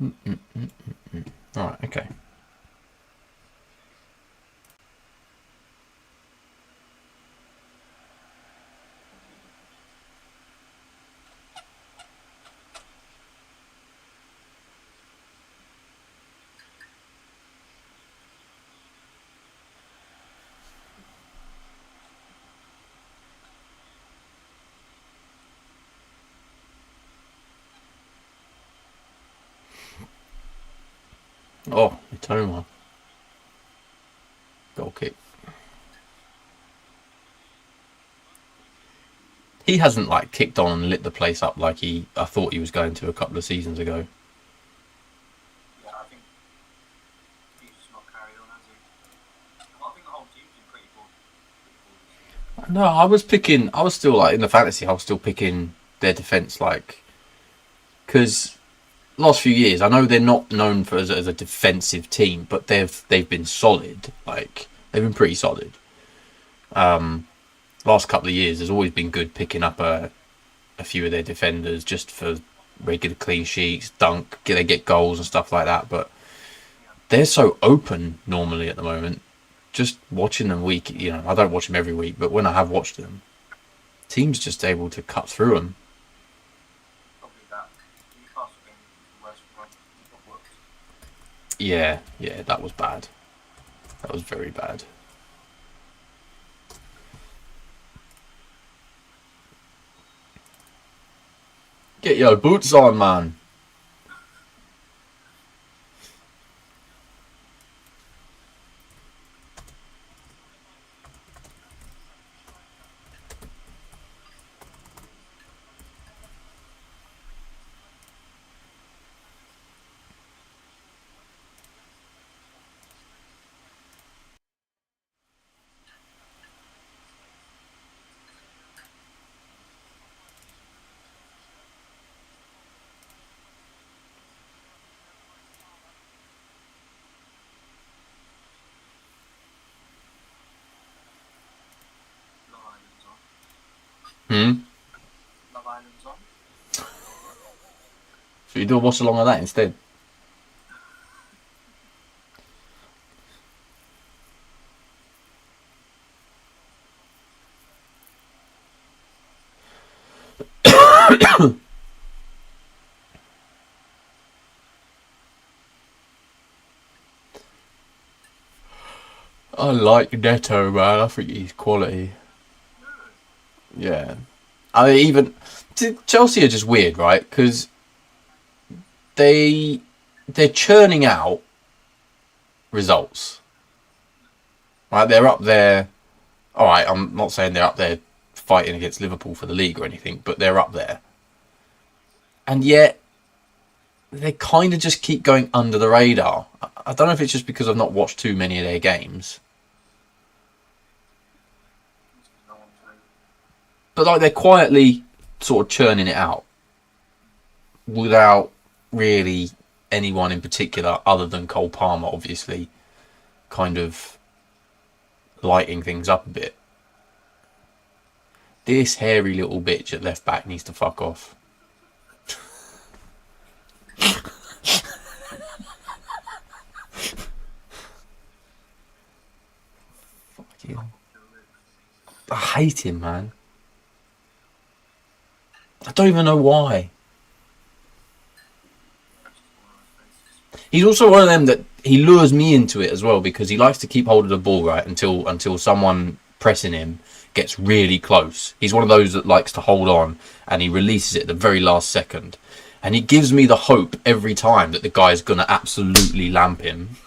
All right, okay. Oh, Mitoma. Goal kick. He hasn't like kicked on and lit the place up like I thought he was going to a couple of seasons ago. Yeah, I think he's just not carried on, has he? Well, I think the whole team's been pretty poor. No, I was picking. I was still like in the fantasy. I was still picking their defense, like because last few years, I know they're not known for as a defensive team, but they've been solid. Like they've been pretty solid. Last couple of years, there's always been good picking up a few of their defenders just for regular clean sheets, they get goals and stuff like that. But they're so open normally at the moment. Just watching them I don't watch them every week, but when I have watched them, teams just able to cut through them. Probably that. Newcastle game was the worst run of work. Yeah, yeah, that was bad. That was very bad. Get your boots on, man. Love Island's on. Hmm. Love Island's on. So you do a watch along of that instead. I like Neto, man. I think he's quality. Yeah. I mean, even Chelsea are just weird, right? Because they they're churning out results. Right, they're up there. All right, I'm not saying they're up there fighting against Liverpool for the league or anything, but they're up there. And yet they kind of just keep going under the radar. I don't know if it's just because I've not watched too many of their games, No one's really. but like they're quietly sort of churning it out without really anyone in particular other than Cole Palmer, obviously, kind of lighting things up a bit. This hairy little bitch at left back needs to fuck off. Fuck you. I hate him, man. I don't even know why. That's just one of those faces. He's also one of them that he lures me into it as well because he likes to keep hold of the ball right until someone pressing him gets really close. He's one of those that likes to hold on and he releases it at the very last second. And he gives me the hope every time that the guy's gonna absolutely lamp him.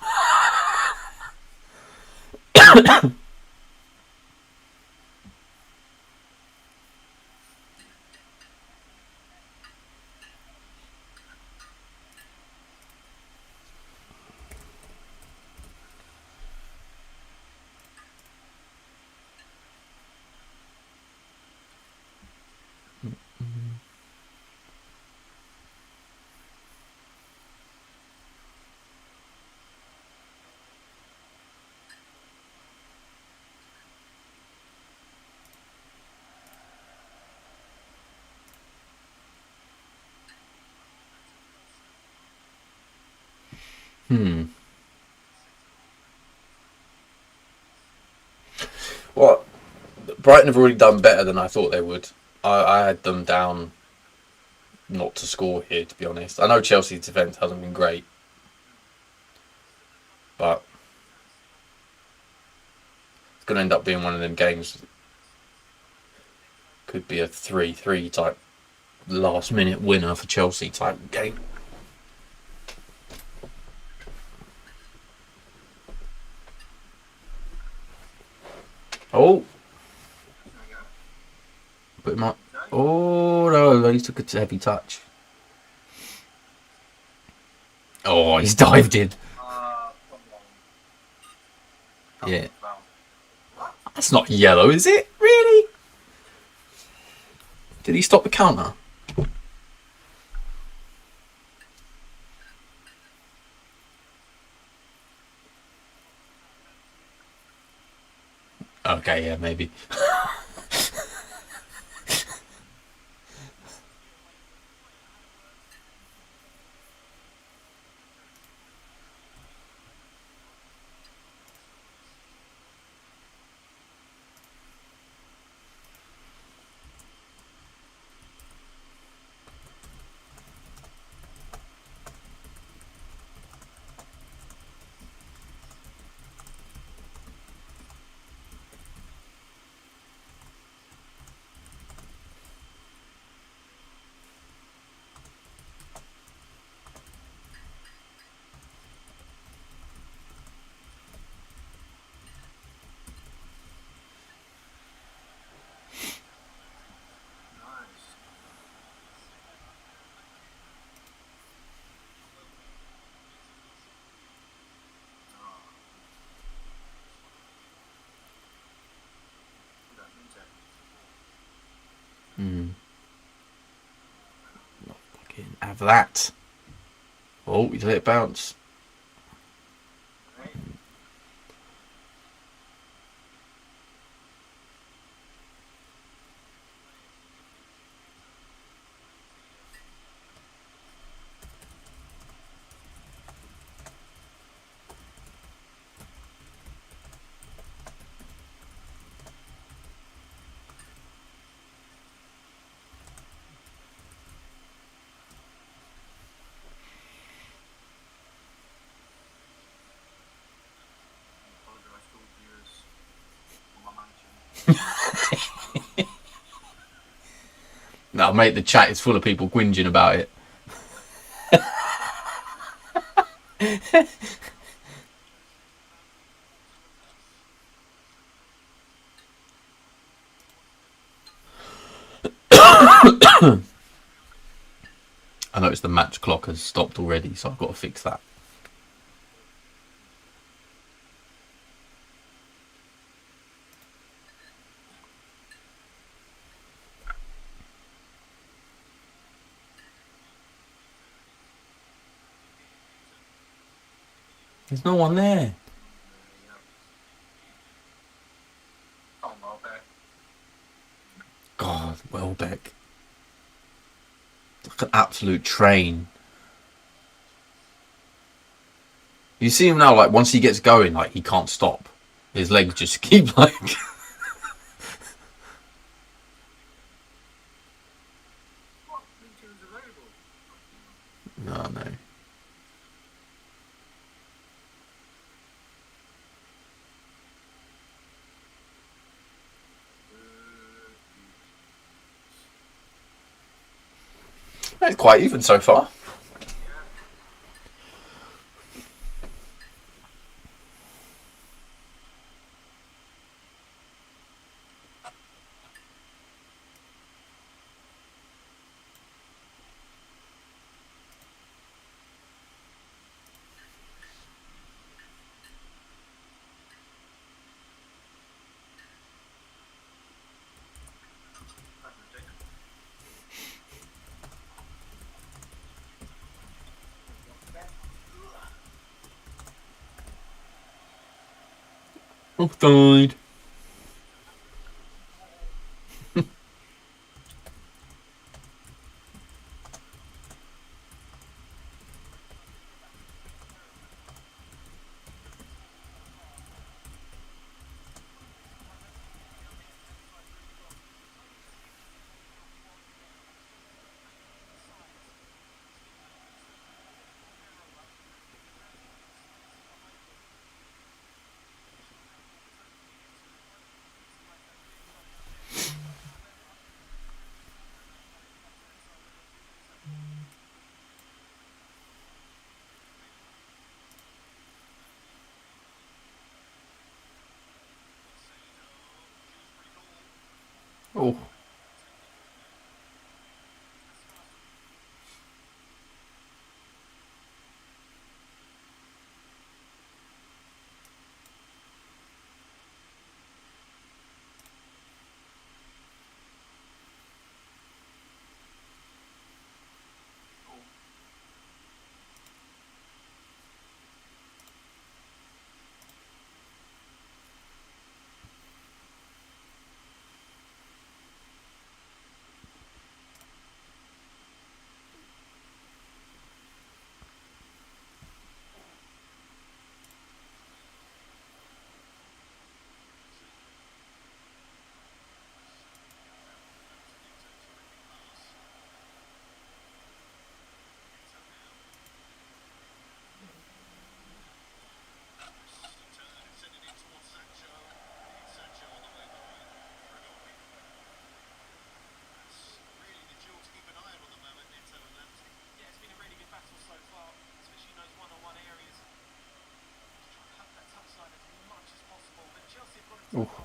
Well, Brighton have already done better than I thought they would. I had them down not to score here, to be honest. I know Chelsea's defence hasn't been great, but it's going to end up being one of them games. Could be a 3-3 type last minute winner for Chelsea type game. Oh, but it might. Oh no, he took a heavy touch. Oh, he's dived in. Yeah. That's not yellow, is it? Really? Did he stop the counter? Okay, yeah, maybe. Have that. Oh, he's let it bounce. No, mate, the chat is full of people whinging about it. I noticed the match clock has stopped already, so I've got to fix that. There's no one there. God, Welbeck. Like an absolute train. You see him now, like, once he gets going, like, he can't stop. His legs just keep, like... No, no. It's quite even so far. Offside. Oh. Oh.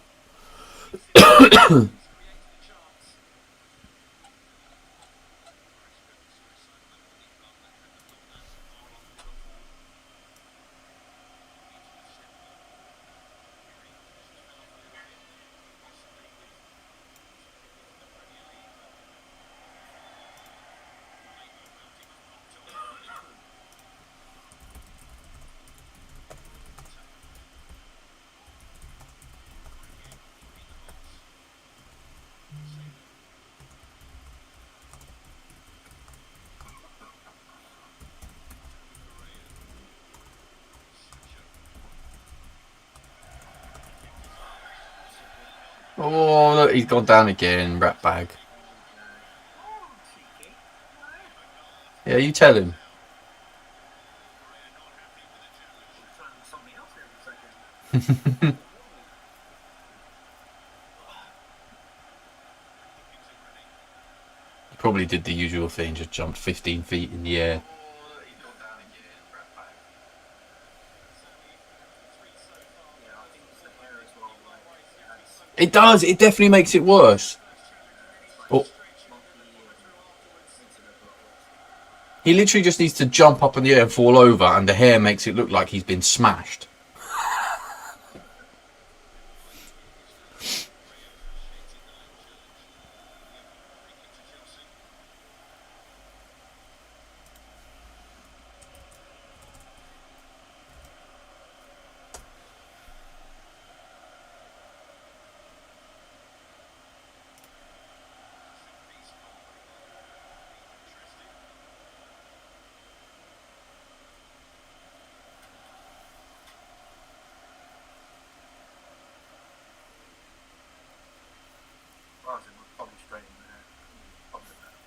Oh, look, he's gone down again, rat bag. Yeah, you tell him. He probably did the usual thing, just jumped 15 feet in the air. It does. It definitely makes it worse. Oh, he literally just needs to jump up in the air and fall over, and the hair makes it look like he's been smashed. Probably straight in there. Probably better.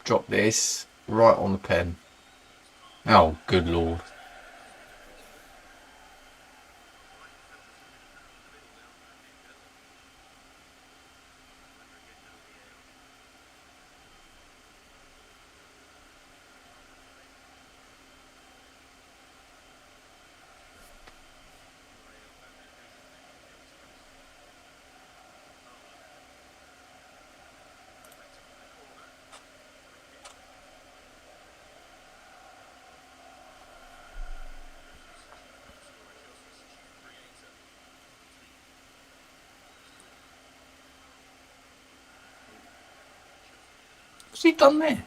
Drop this right on the pen. Oh, good lord. What's he done there?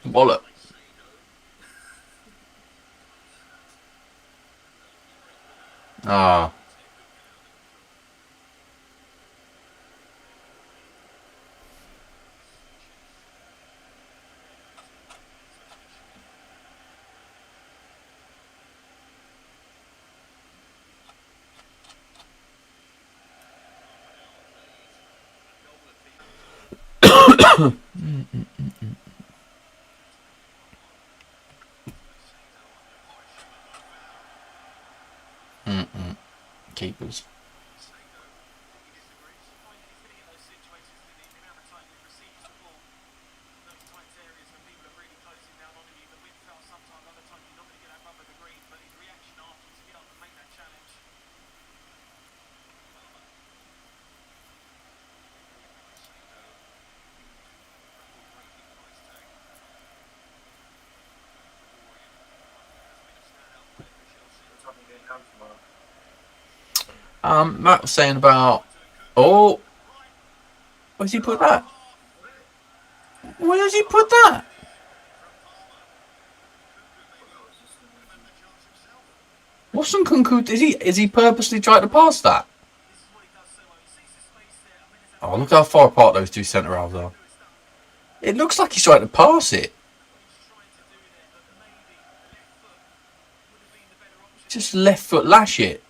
Wallet. Ah. Keepers. Matt was saying about. Oh, where's he put that? Where does he put that? Watson Kunku, is he purposely trying to pass that? Oh, look how far apart those two centre halves are. It looks like he's trying to pass it. Just left foot lash it.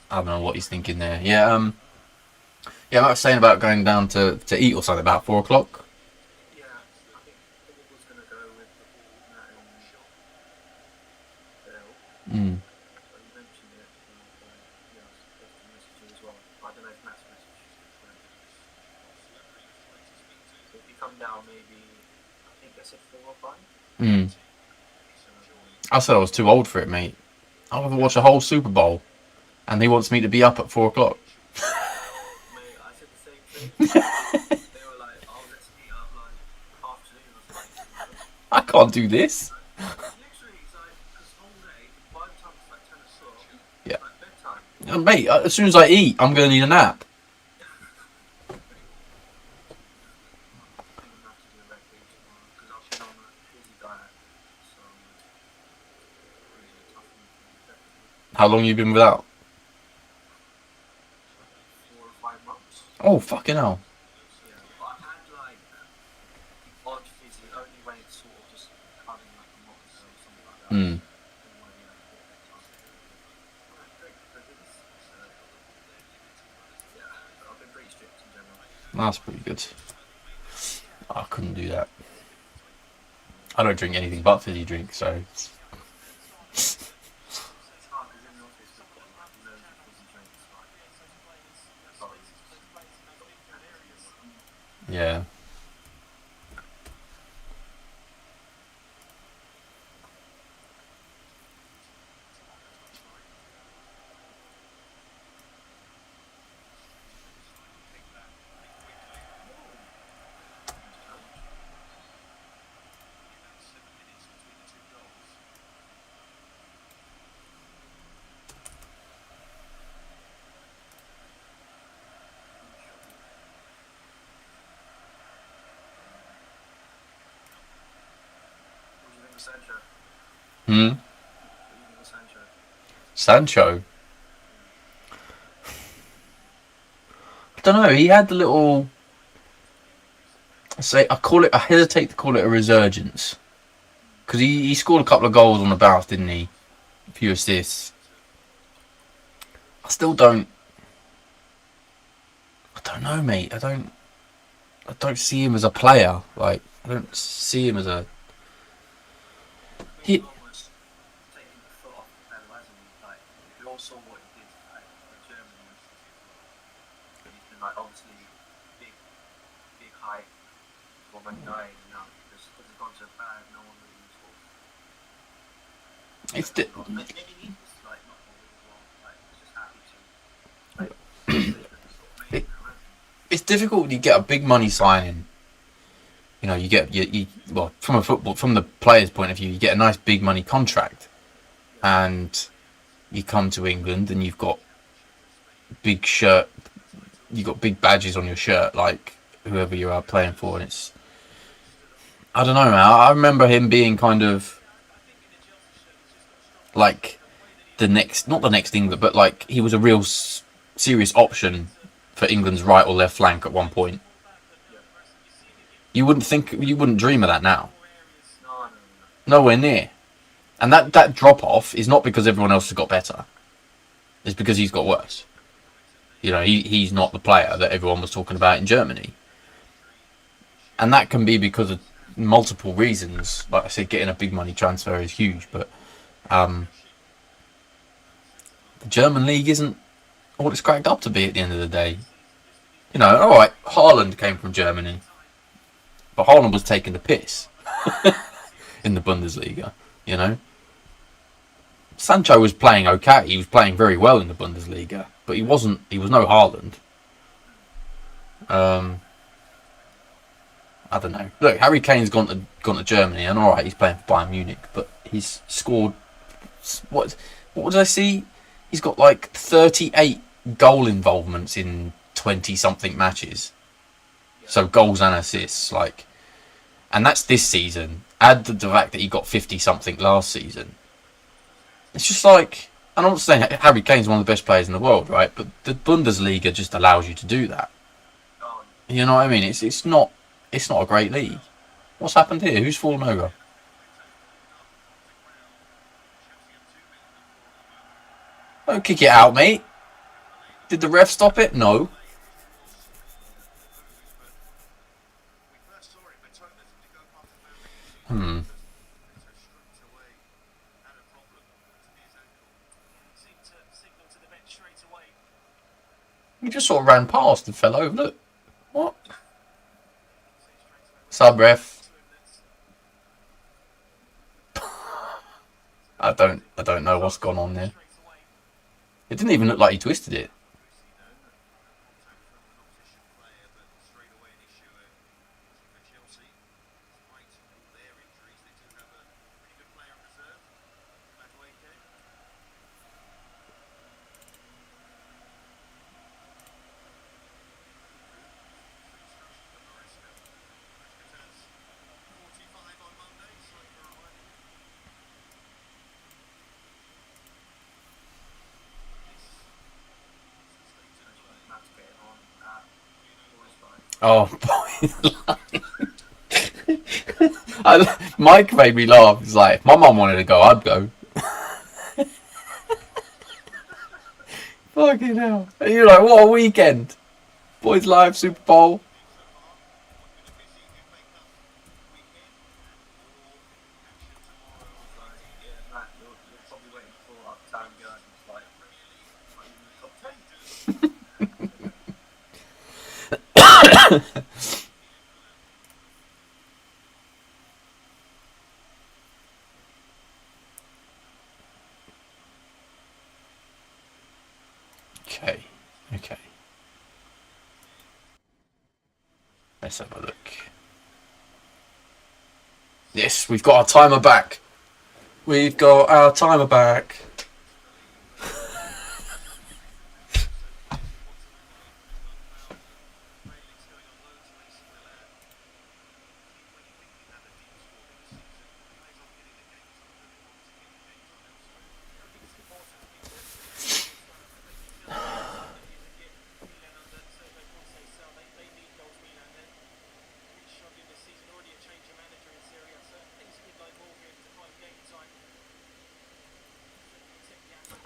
I don't know what he's thinking there. Yeah, yeah, I was saying about going down to eat or something about 4 o'clock. Yeah, I think Paul was going to go with the ball, Matt and Bill. Mm. So you mentioned it, yeah, I was supposed to message you as well. I don't know if Matt's message is correct. So if you come down, maybe, I think I said 4 or 5. Mm. So, I said I was too old for it, mate. I'll ever watch a whole Super Bowl, and he wants me to be up at 4 o'clock. mate, I said the same thing. They were like, oh, let's meet up like afternoon or something. I can't do this. Literally, it's like, because whole day, by the time it's like 10 o'clock, Yeah. like bedtime. Mate, as soon as I eat, I'm going to need a nap. I think I'm going to have to do a recipe tomorrow because I've been on a busy diet. So, really tough one, definitely. How long you been without? 4 or 5 months. Oh, fucking hell. Yeah, but I've had like the odd fizzy only when it's sort of just having like a monster or something like that. Mm. Then when, yeah, a bit better. Alright, great. Very good. Yeah, I've been pretty strict in general. That's pretty good. I couldn't do that. I don't drink anything but fizzy drink, so. It's hard because in the office we've got like loads of fizzy drinks, like sorry, Yeah. What do you think of Sancho? Hmm. What do you think of Sancho? Sancho. I don't know. He had the little. I hesitate to call it a resurgence, because he scored a couple of goals on the bounce, didn't he? A few assists. I still don't. I don't know, mate. I don't see him as a player. Like, I don't see him as a. He. Almost taking the foot off the pedal, hasn't he? Like, we all saw what he did like, in Germany. And he's been like obviously big hype for when dying now because it's gone so bad. No one really talks. It's Maybe he was like not always as well. Like, he's just happy to like sort of make it happen. it's difficult when you get a big money signing. You know, well, from the player's point of view, you get a nice big money contract, and you come to England and you've got big badges on your shirt, like whoever you are playing for, and it's. I don't know, man. I remember him being kind of like not the next England, but like he was a real serious option for England's right or left flank at one point. You wouldn't dream of that now. No. Nowhere near. And that drop off is not because everyone else has got better. It's because he's got worse. You know, he's not the player that everyone was talking about in Germany. And that can be because of multiple reasons. Like I said, getting a big money transfer is huge, but the German league isn't all it's cracked up to be at the end of the day. You know, alright, Haaland came from Germany. But Haaland was taking the piss in the Bundesliga, you know. Sancho was playing okay. He was playing very well in the Bundesliga, but he was no Haaland. I don't know. Look, Harry Kane's gone to Germany, and all right, he's playing for Bayern Munich, but he's scored what did I see? He's got like 38 goal involvements in 20 something matches. So goals and assists, like, and that's this season. Add the fact that he got 50 something last season. It's just like, and I'm not saying Harry Kane's one of the best players in the world, right? But the Bundesliga just allows you to do that. You know what I mean? It's not a great league. What's happened here? Who's fallen over? Don't kick it out, mate. Did the ref stop it? No. Hmm. He just sort of ran past and fell over. Look. What? Sub ref. I don't know what's gone on there. It didn't even look like he twisted it. Oh, Mike made me laugh. It's like, if my mum wanted to go, I'd go. Fucking hell. And you're like, what a weekend. Boys Live, Super Bowl. Okay. Let's have a look. Yes, we've got our timer back. We've got our timer back.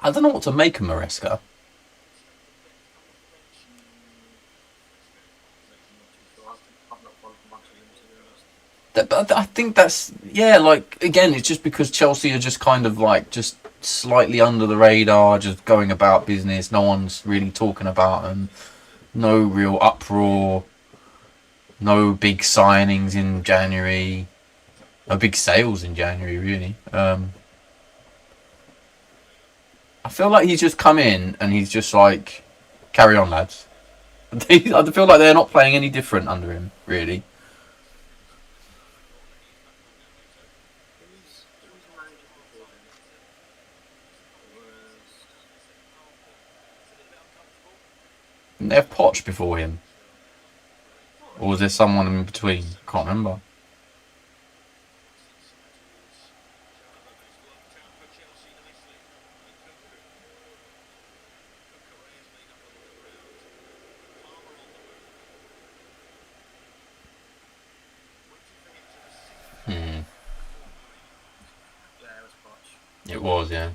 I don't know what to make of Maresca. But I think that's, yeah, like, again, it's just because Chelsea are just kind of like just slightly under the radar, just going about business. No one's really talking about them. No real uproar. No big signings in January. No big sales in January, really. I feel like he's just come in and he's just like, carry on, lads. I feel like they're not playing any different under him, really. Didn't they have Poch before him? Or was there someone in between? Can't remember. Hmm. It was, yeah.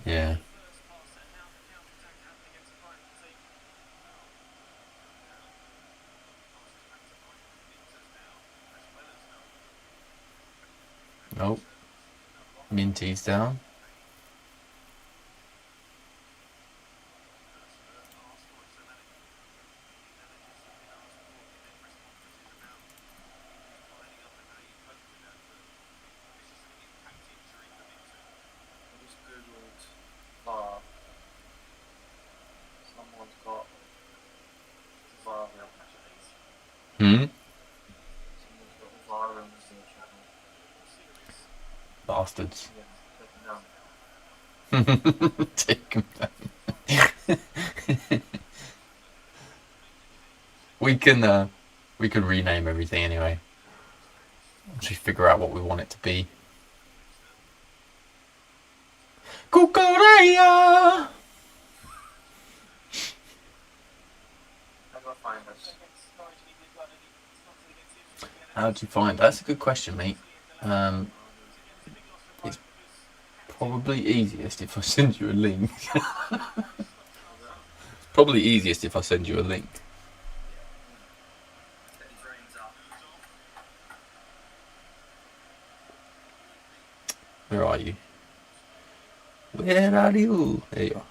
Yeah. Nope. Minty's down. Hmm? Someone's got Vara on the channel. Bastards. Yeah, take them down. Take 'em down. We can rename everything anyway. Once we figure out what we want it to be. Kukoreya! How do I find us? How'd you find? That's a good question, mate. It's probably easiest if I send you a link. Probably easiest if I send you a link. Get these ratings up. Where are you? Where are you? There you are.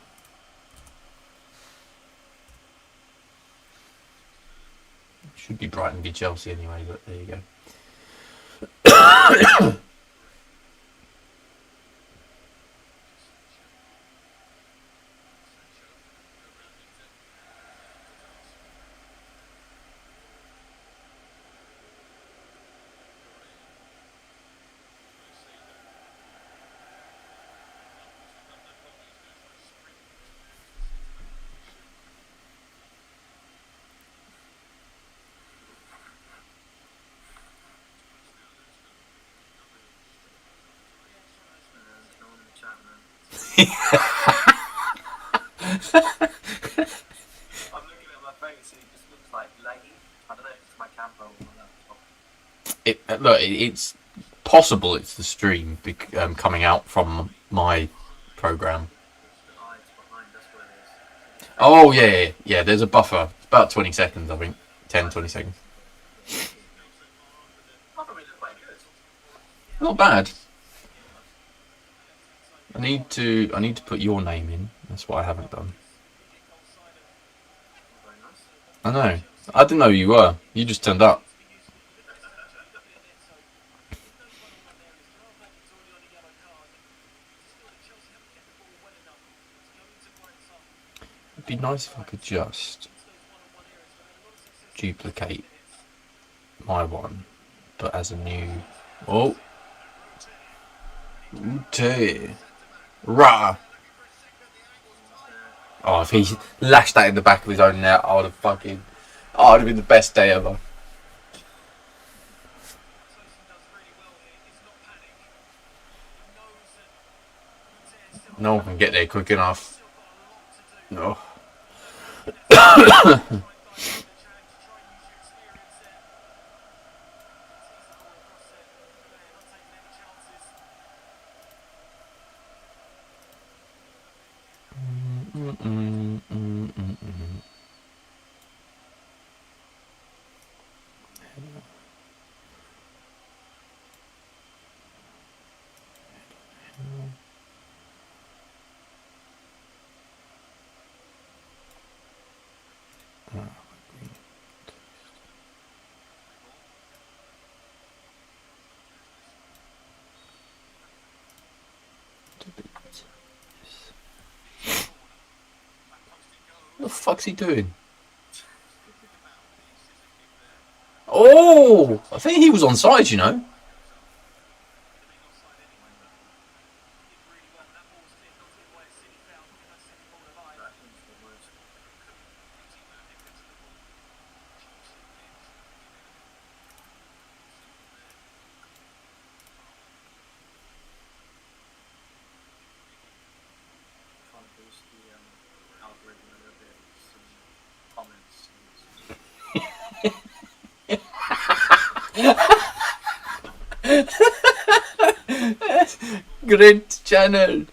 Should be Brighton v Chelsea anyway, but there you go. There's no one in the chat, man. I'm looking at my face and it just looks like laggy. I don't know if it's my camera or my laptop. Look, it's possible it's the stream coming out from my program. Oh, it's behind, that's what it is. Oh, yeah. There's a buffer. It's about 20 seconds, I think. 10, 20 seconds. Probably look quite good. Not bad. I need to put your name in. That's what I haven't done. Very nice. I know. I didn't know who you were. You just turned up. It'd be nice if I could just duplicate my one, but as a new. Oh. Ute. Rah. Oh, if he lashed that in the back of his own net, I would have been the best day ever. No one can get there quick enough. No. What the fuck's he doing? Oh, I think he was onside, you know. Trying to boost the algorithm a little bit with some comments. Great channel.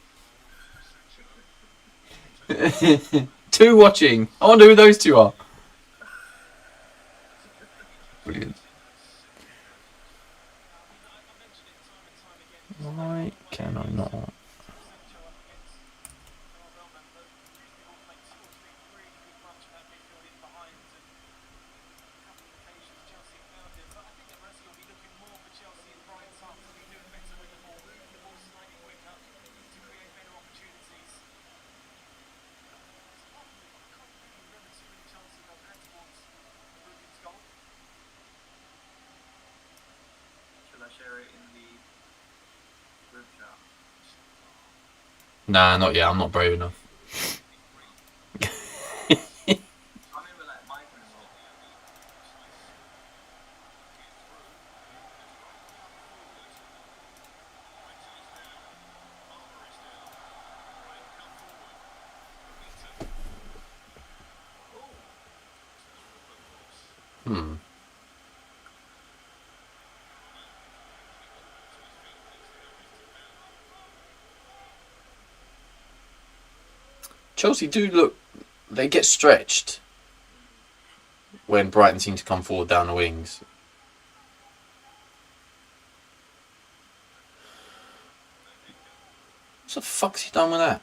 2 watching. I wonder who those 2 are. Brilliant. Why can I not? Nah, not yet. I'm not brave enough. I remember like migraine a lot. Oh, Hmm. Chelsea do look. They get stretched when Brighton seem to come forward down the wings. What the fuck's he done with that?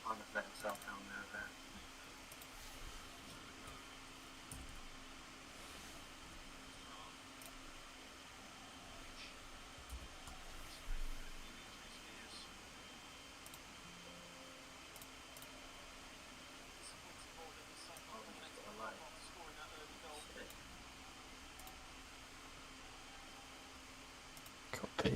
I'll just let himself down there. Oh, he's just got a light. Shit. Copy.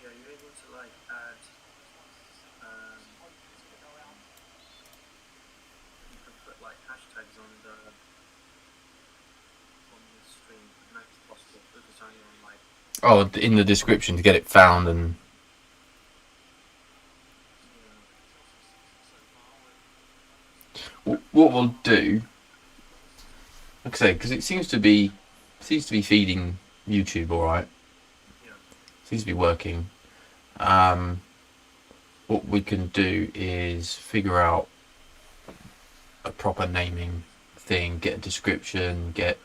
Yeah, you're able to like add. You can put like hashtags on the stream. I don't know if it's possible, but it's only on like. Oh, in the description to get it found and. Yeah. What we'll do, like I say, because it seems to be feeding YouTube all right. Yeah. Seems to be working. What we can do is figure out a proper naming thing, get a description, get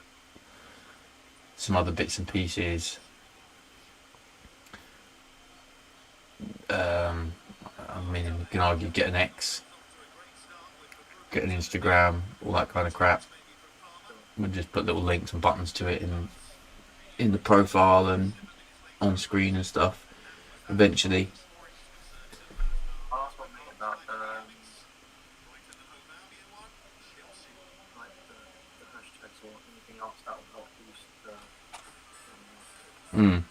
some other bits and pieces. I mean, you can argue get an X, get an Instagram, all that kind of crap. We'll just put little links and buttons to it in the profile and on screen and stuff. Eventually, I'll ask my mate about like the hashtags or anything else that will help boost the. mm.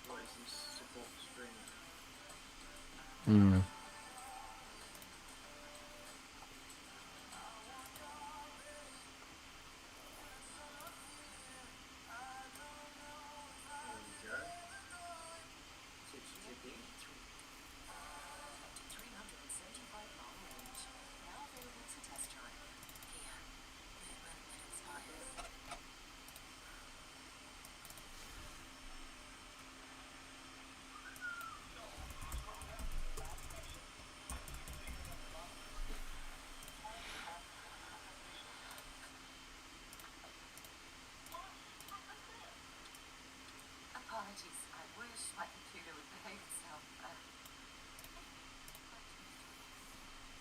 What is this support stream? Mm. There we go. 6GB. Apologies, I wish my computer would behave itself.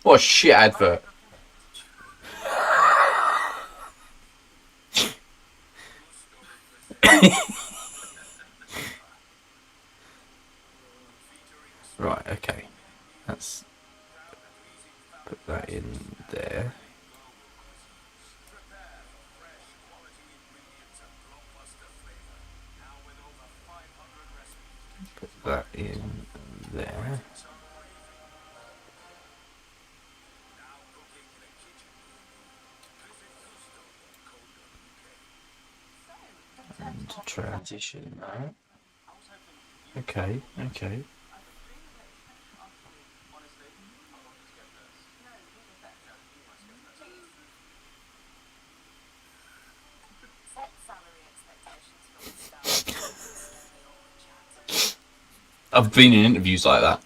What a shit advert! Right, okay. Let's put that in there. Put that in there. And transition that. Okay, okay. I've been in interviews like that.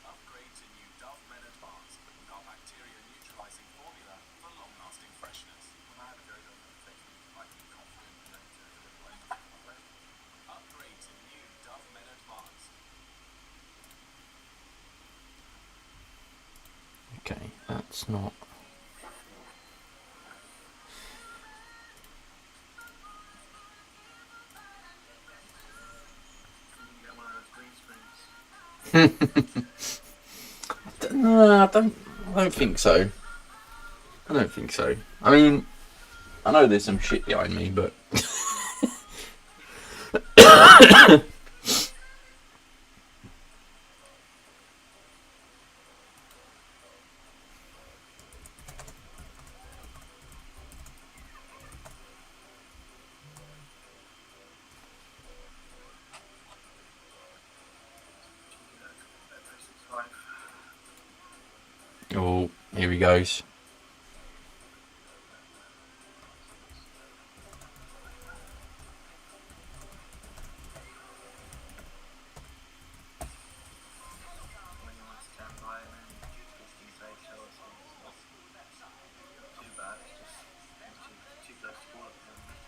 Upgrade to new Dove Men Advanced with our bacteria neutralizing formula for long-lasting freshness. When I have a Joe, it takes me like confident, you know, to deliver like Upgrade to new Dove Men Advanced. Okay, that's not. you can get one of those green screens. No, I don't think so. I don't think so. I mean, I know there's some shit behind me, but oh, here he goes. When you want to stand by and then just these eggshells, it's not too bad. It's just too close to call at the moment.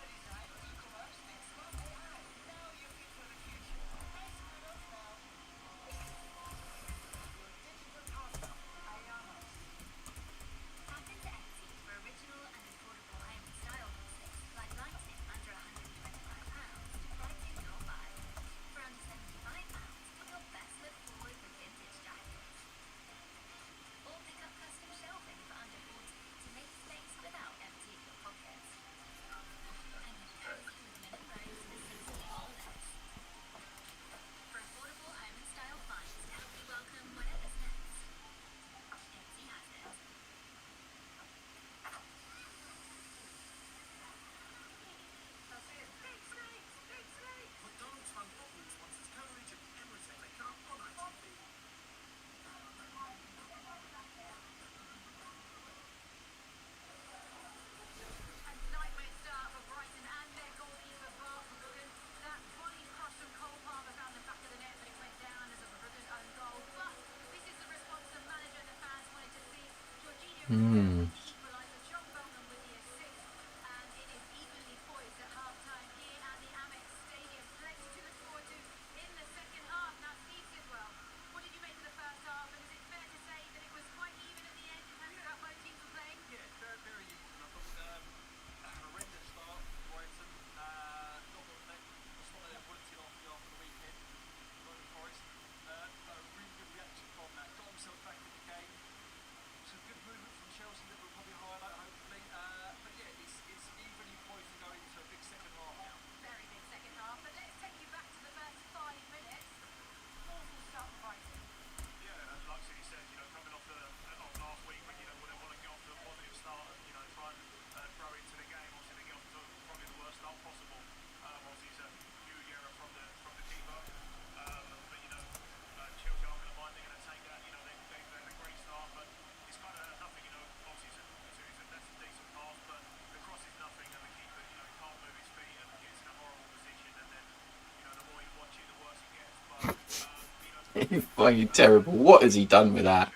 Tap into Etsy for original and affordable home and style pieces like lighting under £125, lighting not buy. For under £75, put your best look forward with vintage jackets. Or pick up custom shelving for under 40 to make space without emptying your pockets. And you cozy with minute breaks for 60 or less. For affordable home and style finds to help you welcome whatever's next. Etsy has it. But don't run bubbles once it's coverage of everything they come on ITV. A nightmare start for Brighton and their goalkeeper Verbruggen. That volley cross from Cole Palmer found the back of the net, but it went down as a Verbruggen own goal. But this is the response the manager and the fans wanted to see. Jorginho equaliser, John Beltman with the assist, and it is evenly poised at half-time here at the Amex Stadium. Plenty to look forward to in the second half. Now, Steve Sidwell, what did you make of the first half, and is it fair to say that it was quite even at the end in terms of how both teams were playing? Yeah, very, very even. I thought horrendous start for Brighton. Not the start they wanted after the weekend. Nottingham Forest. A really good reaction from that. Got himself back in the game. Some good movement from Chelsea that we'll probably highlight, hopefully. But yeah, it's evenly poised to go into a big second half now. Very big second half, but let's take you back to the first 5 minutes. Awful start for Brighton. Yeah, and like City said, coming off last week when they want to get off to a positive start and try and throw into the game. Obviously, they get off to probably the worst start possible. Obviously, it's a huge error from the keeper. But Chelsea aren't going to mind. They're going to take that. They've had a great start, but it's kind of nothing. Obviously, that's a decent pass, but the cross is nothing, and the keeper can't move his feet and gets in a horrible position. And then the more you watch it, the worse it gets. But He's fucking terrible. What has he done with that?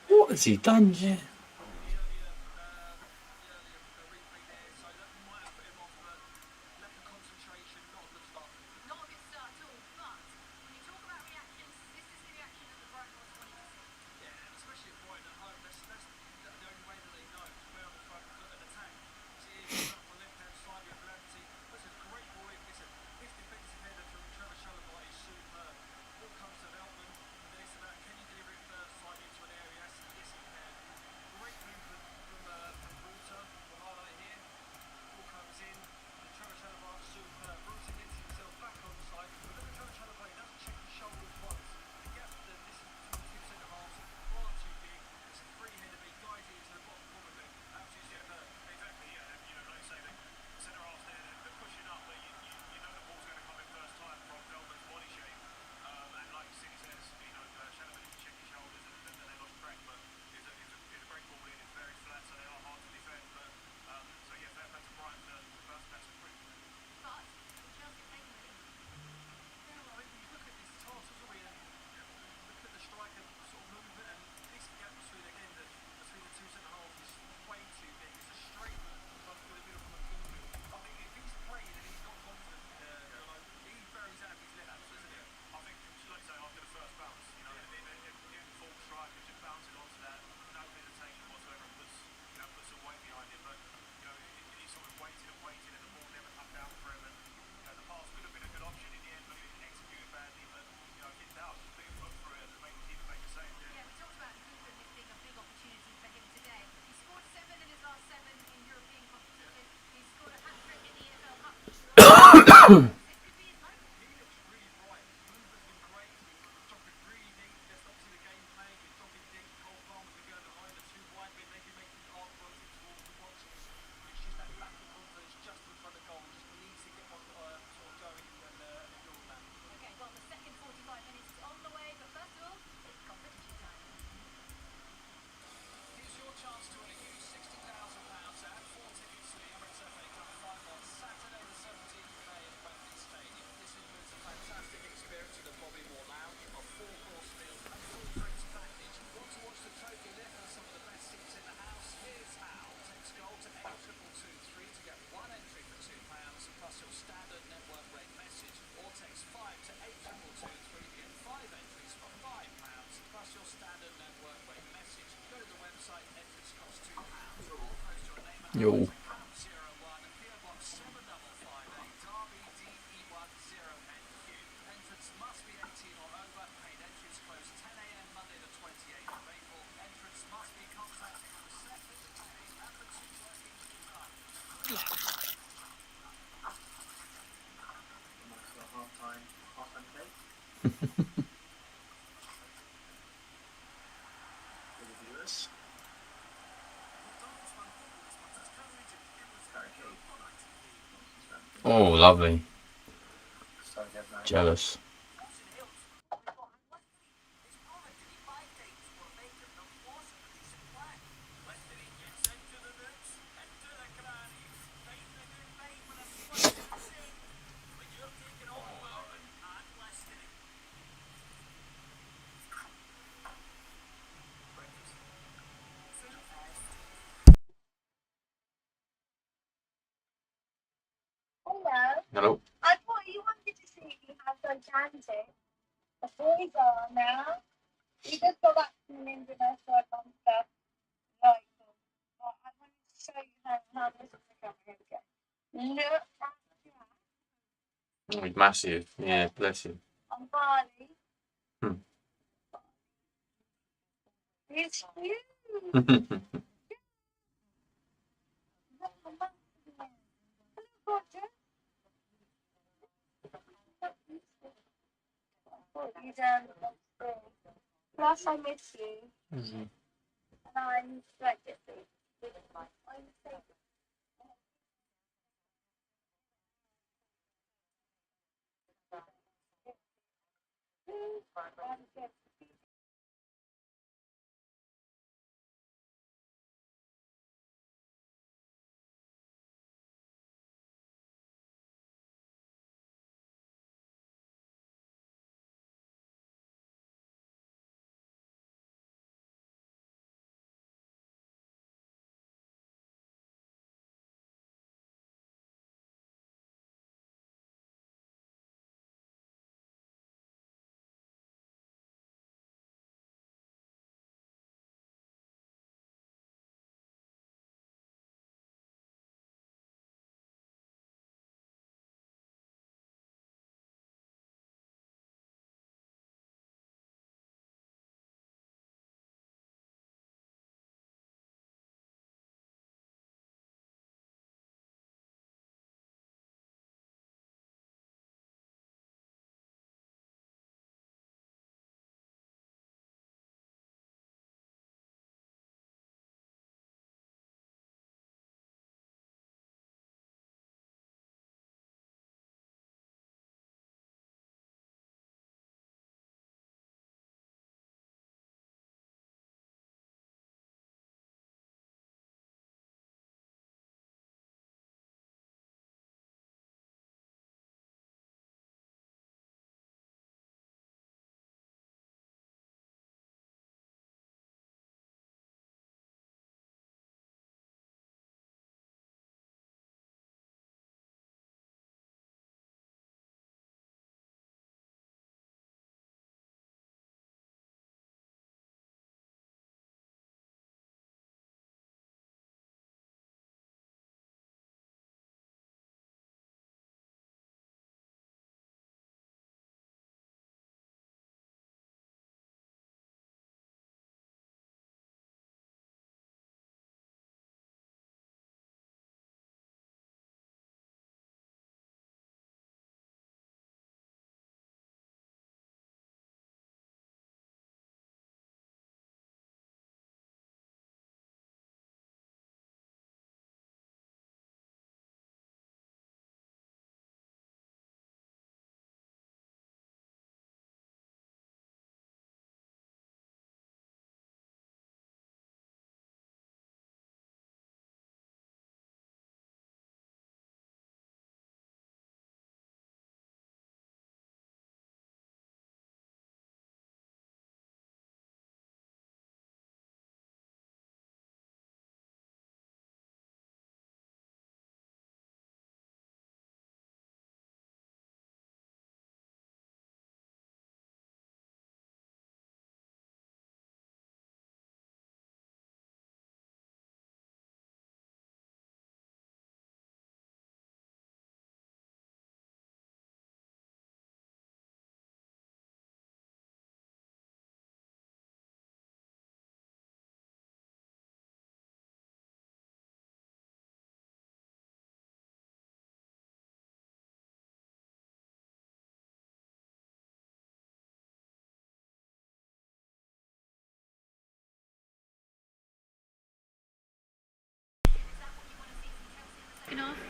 What has he done, yeah? Not a good start at all, but when you talk about reactions, this is the reaction that the Brighton boys wanted to see. Yeah, and especially at Brighton at home, that's the only way that they know to play on the front foot and attack. See, he's up on the left-hand side with Lamptey. That's a great ball in. Listen, his defensive header from Trevor Chalobah is superb. Ball comes to Veltman, and then it's about can you deliver it first time into an area? Yes, he can. Yo. Almost a half-time date for the viewers. Very good. Oh, lovely. So again, now. Jealous. Hello. Hello. I thought you wanted to see me how gigantic the boys are now. We just got back from the Inverness work on stuff. Like, I wanted to show you how this is becoming. Here we go. Look at that. Oh, he's massive. Yeah, bless him. On Bali. Hmm. It's huge. Oh, Look how massive it is. Look, Roger. I thought you'd plus I miss you. Mhm. And I'm like this. I'm safe. I'm good.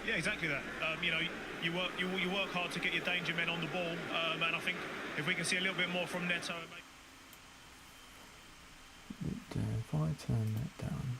Yeah, exactly that. You know, you work hard to get your danger men on the ball, and I think if we can see a little bit more from Neto. If I turn that down.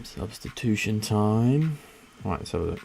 Substitution time. Right, let's have a look.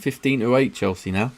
$15 to 8 Chelsea now.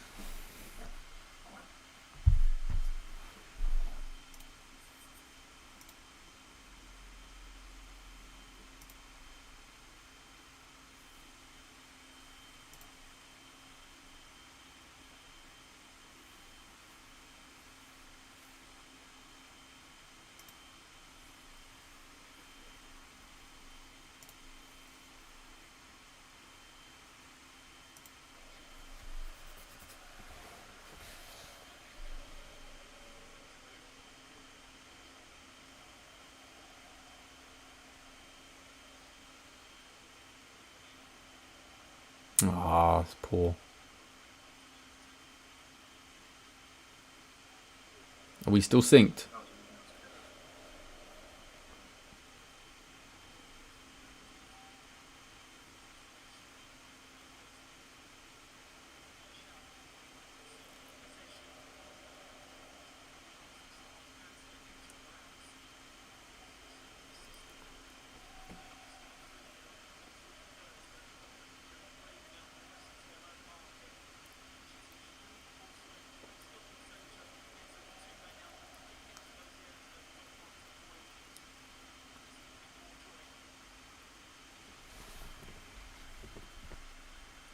Ah, it's poor. Are we still synced?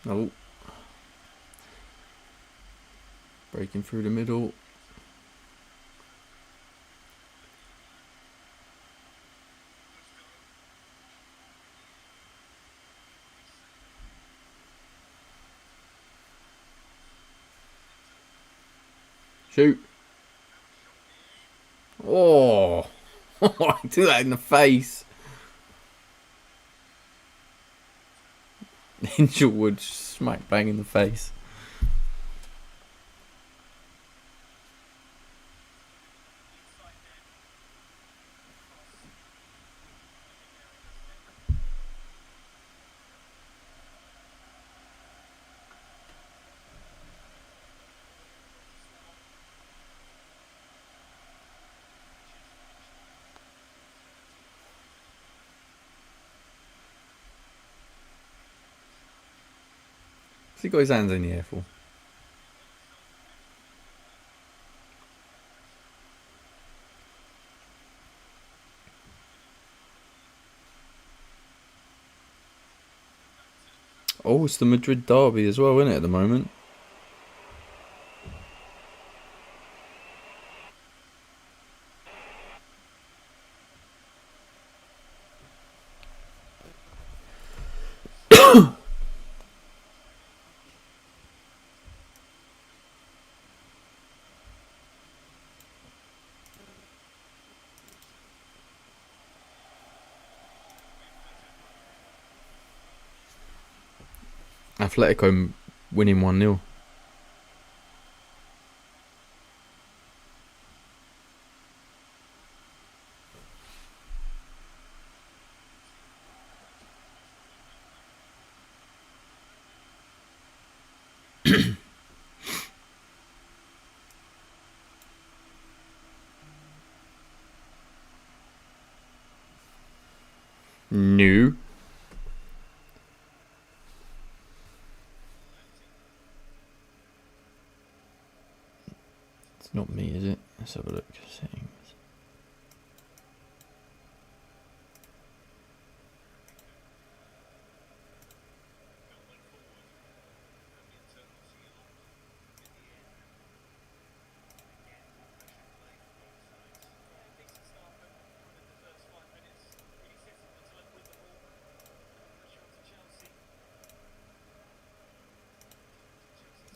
Oh. Breaking through the middle. Shoot. Oh. I do that in the face. Ingelwood smack bang in the face. he got his hands in the air for? Oh, it's the Madrid derby as well, isn't it, at the moment? Atletico winning 1-0. No. It's not me, is it? Let's have a look. Settings.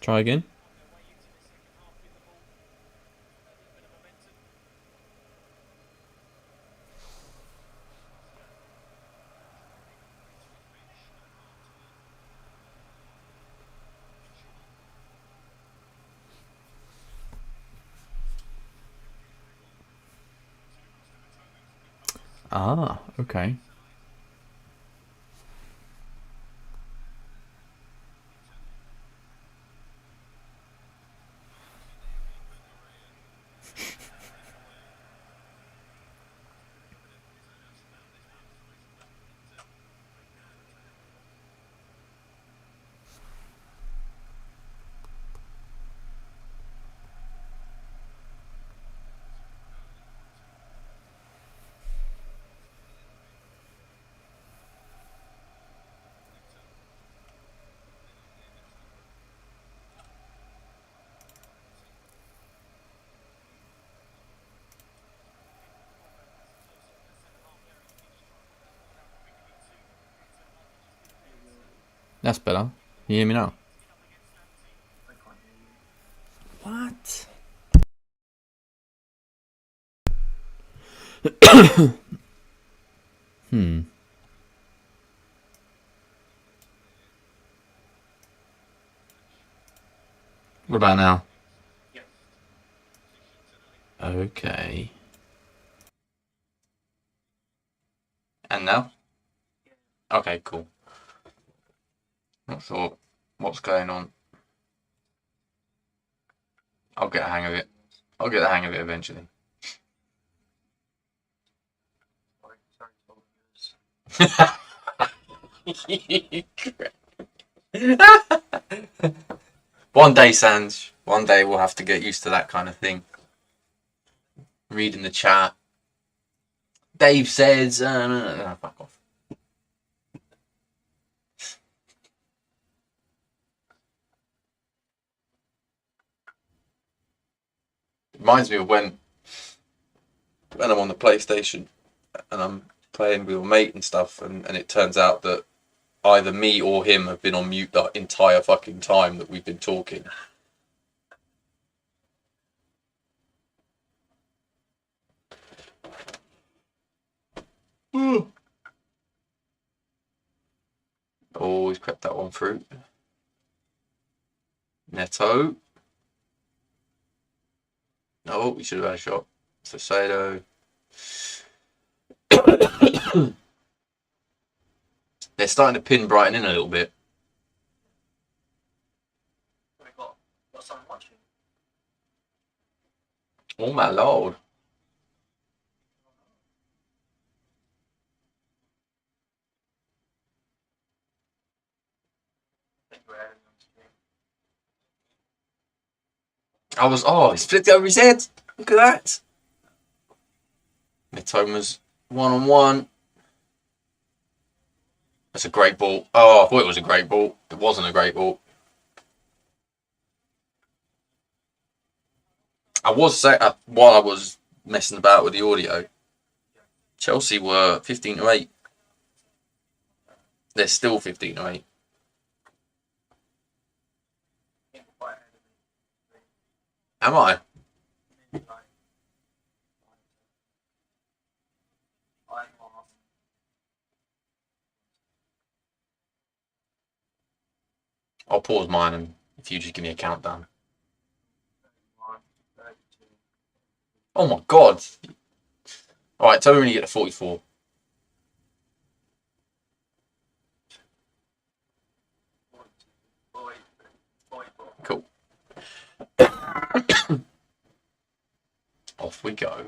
Try again. Ah, okay. That's better. Can you hear me now? I can't hear you. What? Hmm. What about now? Yeah. Okay. And now? Okay, cool. Not sure what's going on. I'll get a hang of it. I'll get the hang of it eventually. Sorry for all the viewers. One day, Sanj. One day we'll have to get used to that kind of thing. Reading the chat. Dave says, no, fuck off. Reminds me of when I'm on the PlayStation and I'm playing with a mate and stuff, and it turns out that either me or him have been on mute the entire fucking time that we've been talking. Oh, he's crept that one through. Neto. Oh, he should have had a shot. Sasado. They're starting to pin Brighton in a little bit. We got someone watching. Oh my lord. I think we're adding on stream. He's flipped it over his head. Look at that. Mitoma's 1-on-1. That's a great ball. Oh, I thought it was a great ball. It wasn't a great ball. I was saying, while I was messing about with the audio, Chelsea were 15-8. They're still 15-8. Am I? I'll pause mine and if you just give me a countdown. Oh my god. Alright, tell me when you get to 44. Cool. Off we go.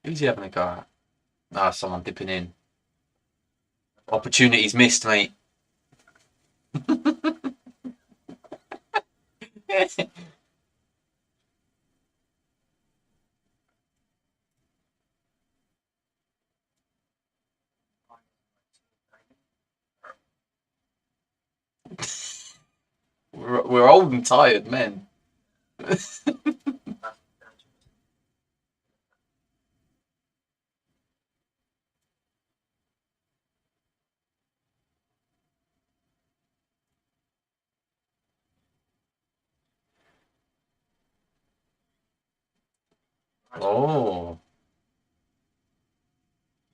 Who's he having a go at? Ah, someone dipping in. Opportunities missed, mate. We're old and tired men. Oh.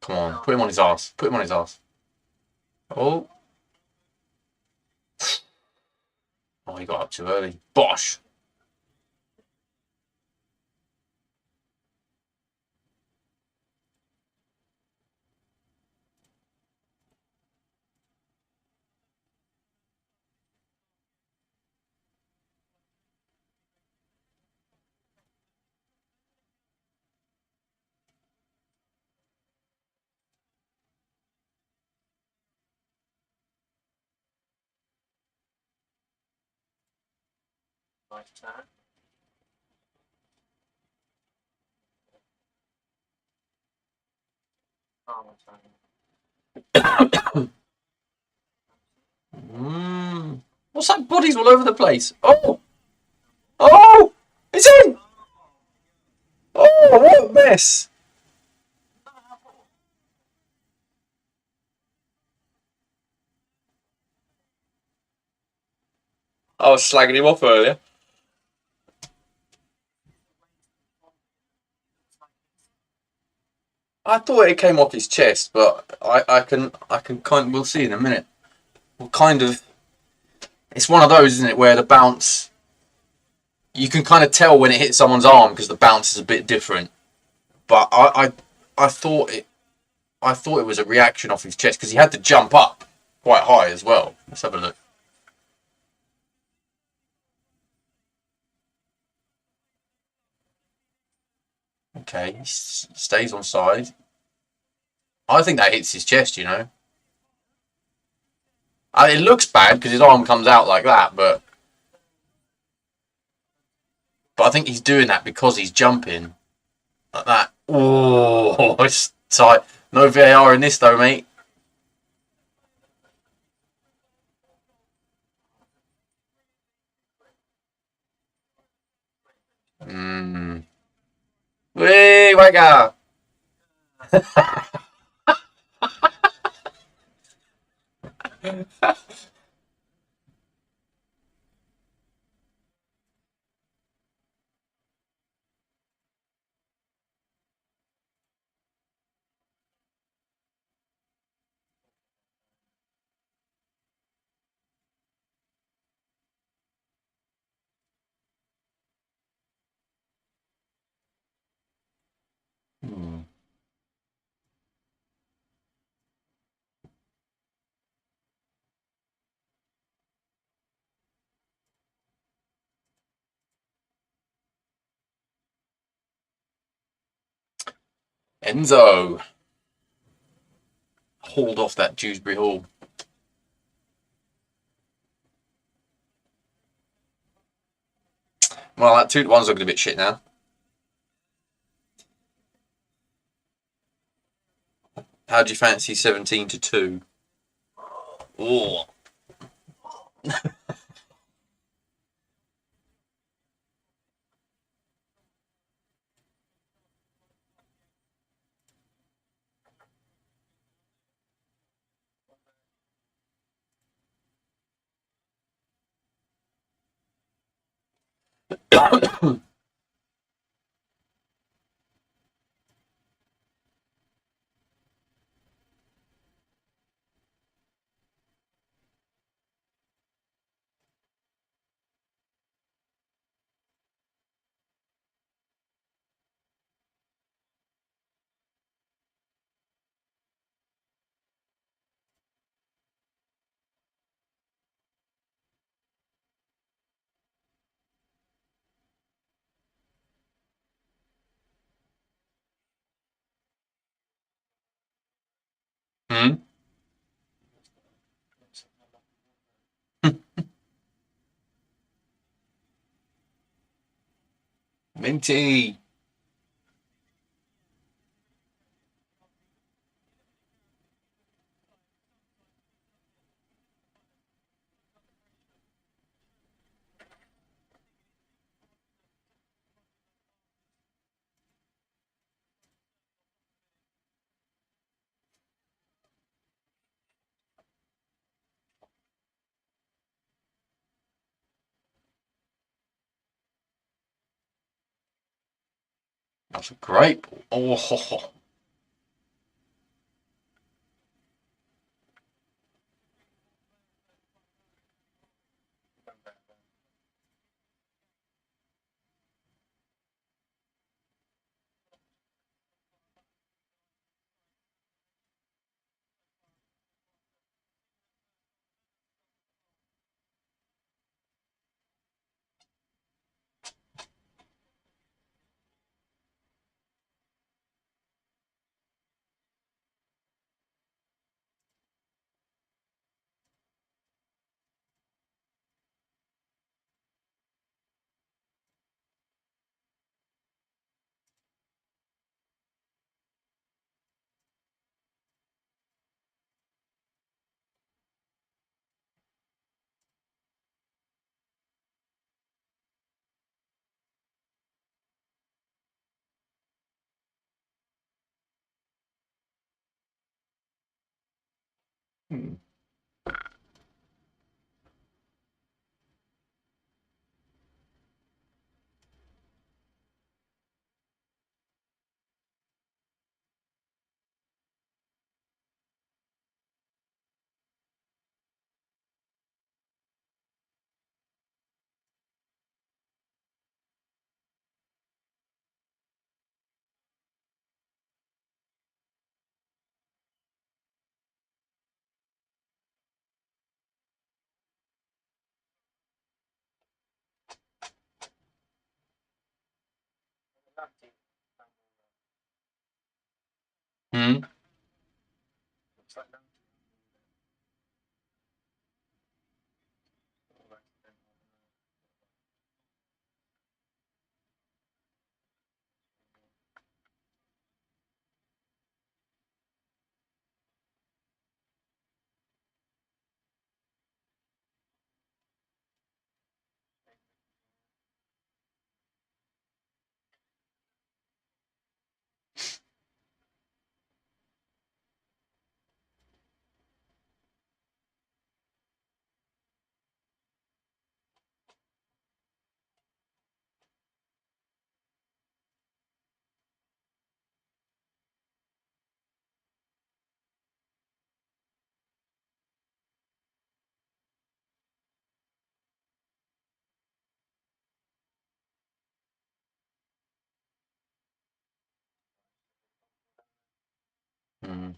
Come on, put him on his ass. Put him on his ass. Oh. Oh, he got up too early. Bosh. Nice turn. What's that? Bodies all over the place. Oh! Oh! It's in! Oh, what a mess! I was slagging him off earlier. I thought it came off his chest, but I can kind. We'll see in a minute. Well, kind of. It's one of those, isn't it, where the bounce. You can kind of tell when it hits someone's arm because the bounce is a bit different. But I thought it. I thought it was a reaction off his chest because he had to jump up quite high as well. Let's have a look. Okay, he stays on side. I think that hits his chest, you know. It looks bad because his arm comes out like that, but I think he's doing that because he's jumping like that. Oh, it's tight. No VAR in this though, mate. Hmm. Wee, wagga. Hmm. Enzo. hauled off that Dewsbury Hall. Well, that 2-1's looking a bit shit now. How do you fancy 17-2? Oh. Hmm? Minty. That's a great ball. Oh, ho, ho. Hmm. Hmm? Hmm.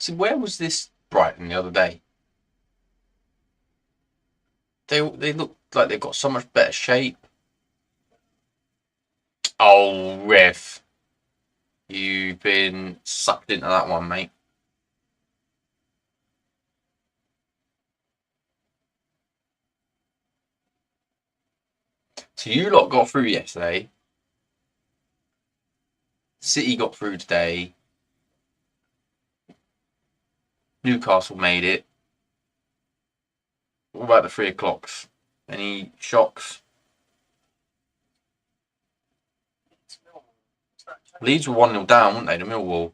So where was this Brighton the other day? They look like they've got so much better shape. Oh, Rev, you've been sucked into that one, mate. So you lot got through yesterday. City got through today. Newcastle made it. What about the 3 o'clocks? Any shocks? Leeds were 1-0 down, weren't they, to Millwall?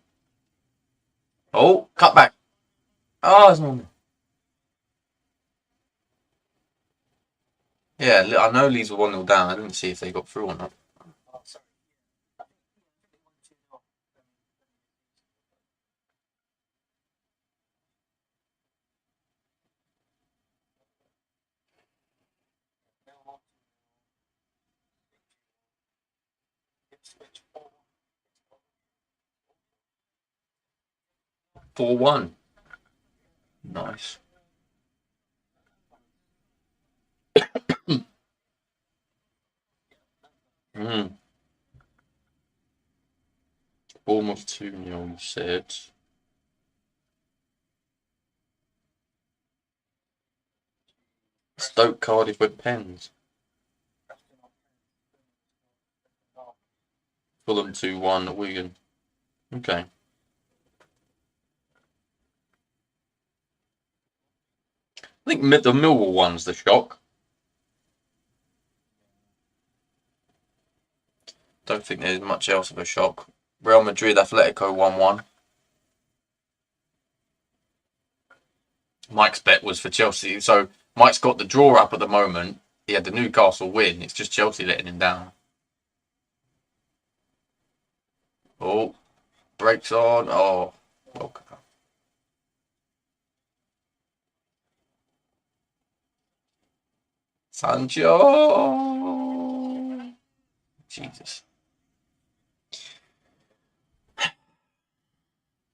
Oh, cut back. Oh, it's not. Yeah, I know Leeds were 1-0 down. I didn't see if they got through or not. Oh, sorry. I think they won 2-0. Millwall 2-0. Ipswich 4-1. 4-1. Nice. Bournemouth 2-0, you said. Stoke Cardiff with pens. Fulham 2-1 at Wigan. Okay. I think the Millwall one's the shock. Don't think there's much else of a shock. Real Madrid Atletico 1-1. Mike's bet was for Chelsea. So Mike's got the draw up at the moment. He had the Newcastle win. It's just Chelsea letting him down. Oh, breaks on. Oh, welcome. Sancho. Jesus.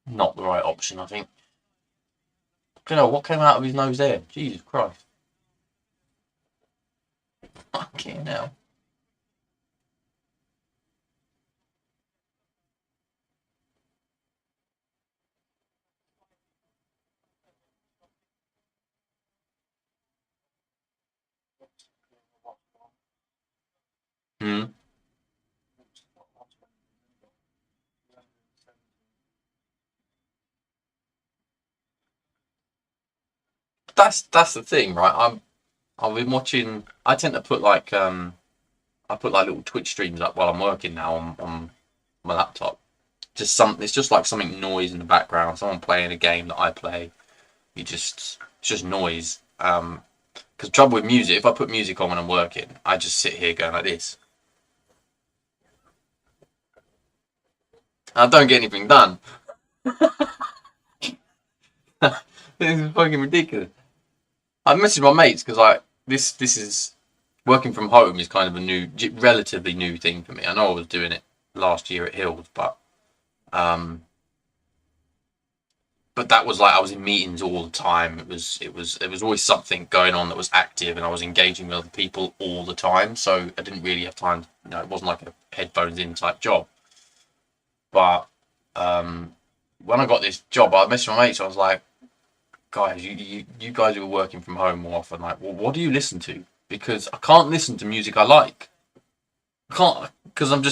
Not the right option, I think. You know, what came out of his nose there? Jesus Christ. Fucking hell. Hmm. That's the thing, right? I've been watching. I tend to put I put like little Twitch streams up while I'm working now on my laptop. It's just like something noise in the background. Someone playing a game that I play. It's just noise. Because trouble with music, if I put music on when I'm working, I just sit here going like this. I don't get anything done. This is fucking ridiculous. I messaged my mates because this is working from home is kind of a relatively new thing for me. I know I was doing it last year at Hills, um, but that was like I was in meetings all the time. It was always something going on that was active, and I was engaging with other people all the time. So I didn't really have time. It wasn't like a headphones in type job. But when I got this job, I messaged my mates. I was like, guys, you guys who are working from home more often, like, well, what do you listen to? Because I can't listen to music I like. I can't, because I'm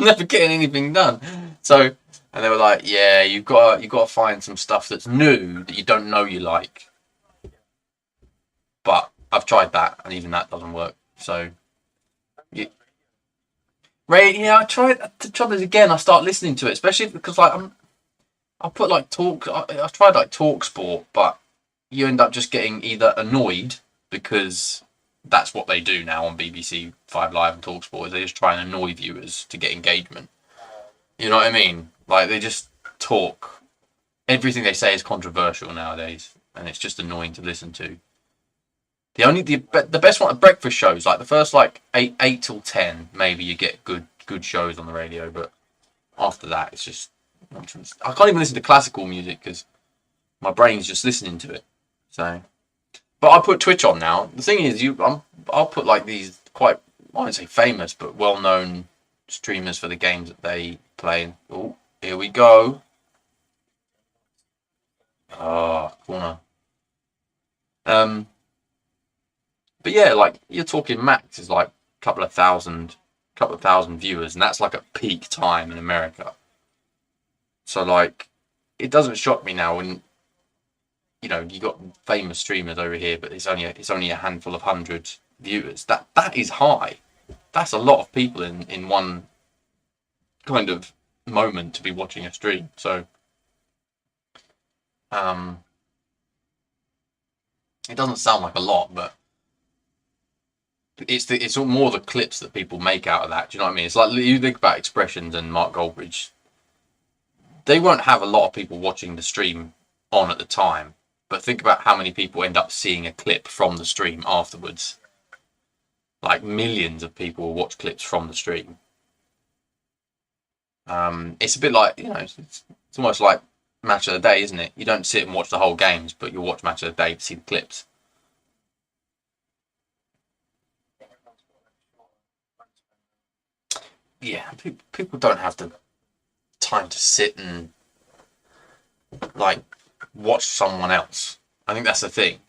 never getting anything done. So, and they were like, yeah, you've got to find some stuff that's new that you don't know you like. But I've tried that, and even that doesn't work. So, yeah, I tried to try this again. I start listening to it, especially because like I put like I tried like Talk Sport, but you end up just getting either annoyed because that's what they do now on BBC 5 Live and Talk Sport. Is they just try and annoy viewers to get engagement. You know what I mean? Like they just talk. Everything they say is controversial nowadays, and it's just annoying to listen to. The best one are breakfast shows. Like the first like eight till 10, maybe you get good shows on the radio, but after that, it's just I can't even listen to classical music because my brain's just listening to it. So, but I put Twitch on now. The thing is, I'll put like these quite, I won't say famous, but well-known streamers for the games that they play. Oh, here we go. Oh, corner. But yeah, like you're talking max is like a couple of thousand viewers, and that's like a peak time in America. So like, it doesn't shock me now when you got famous streamers over here, but it's only a handful of hundred viewers. That is high. That's a lot of people in one kind of moment to be watching a stream. So it doesn't sound like a lot, but it's more the clips that people make out of that. Do you know what I mean? It's like you think about Expressions and Mark Goldbridge. They won't have a lot of people watching the stream on at the time, but think about how many people end up seeing a clip from the stream afterwards. Like millions of people will watch clips from the stream. It's a bit like, it's almost like Match of the Day, isn't it? You don't sit and watch the whole games, but you'll watch Match of the Day to see the clips. Yeah, people don't have the time to sit and like watch someone else. I think that's the thing.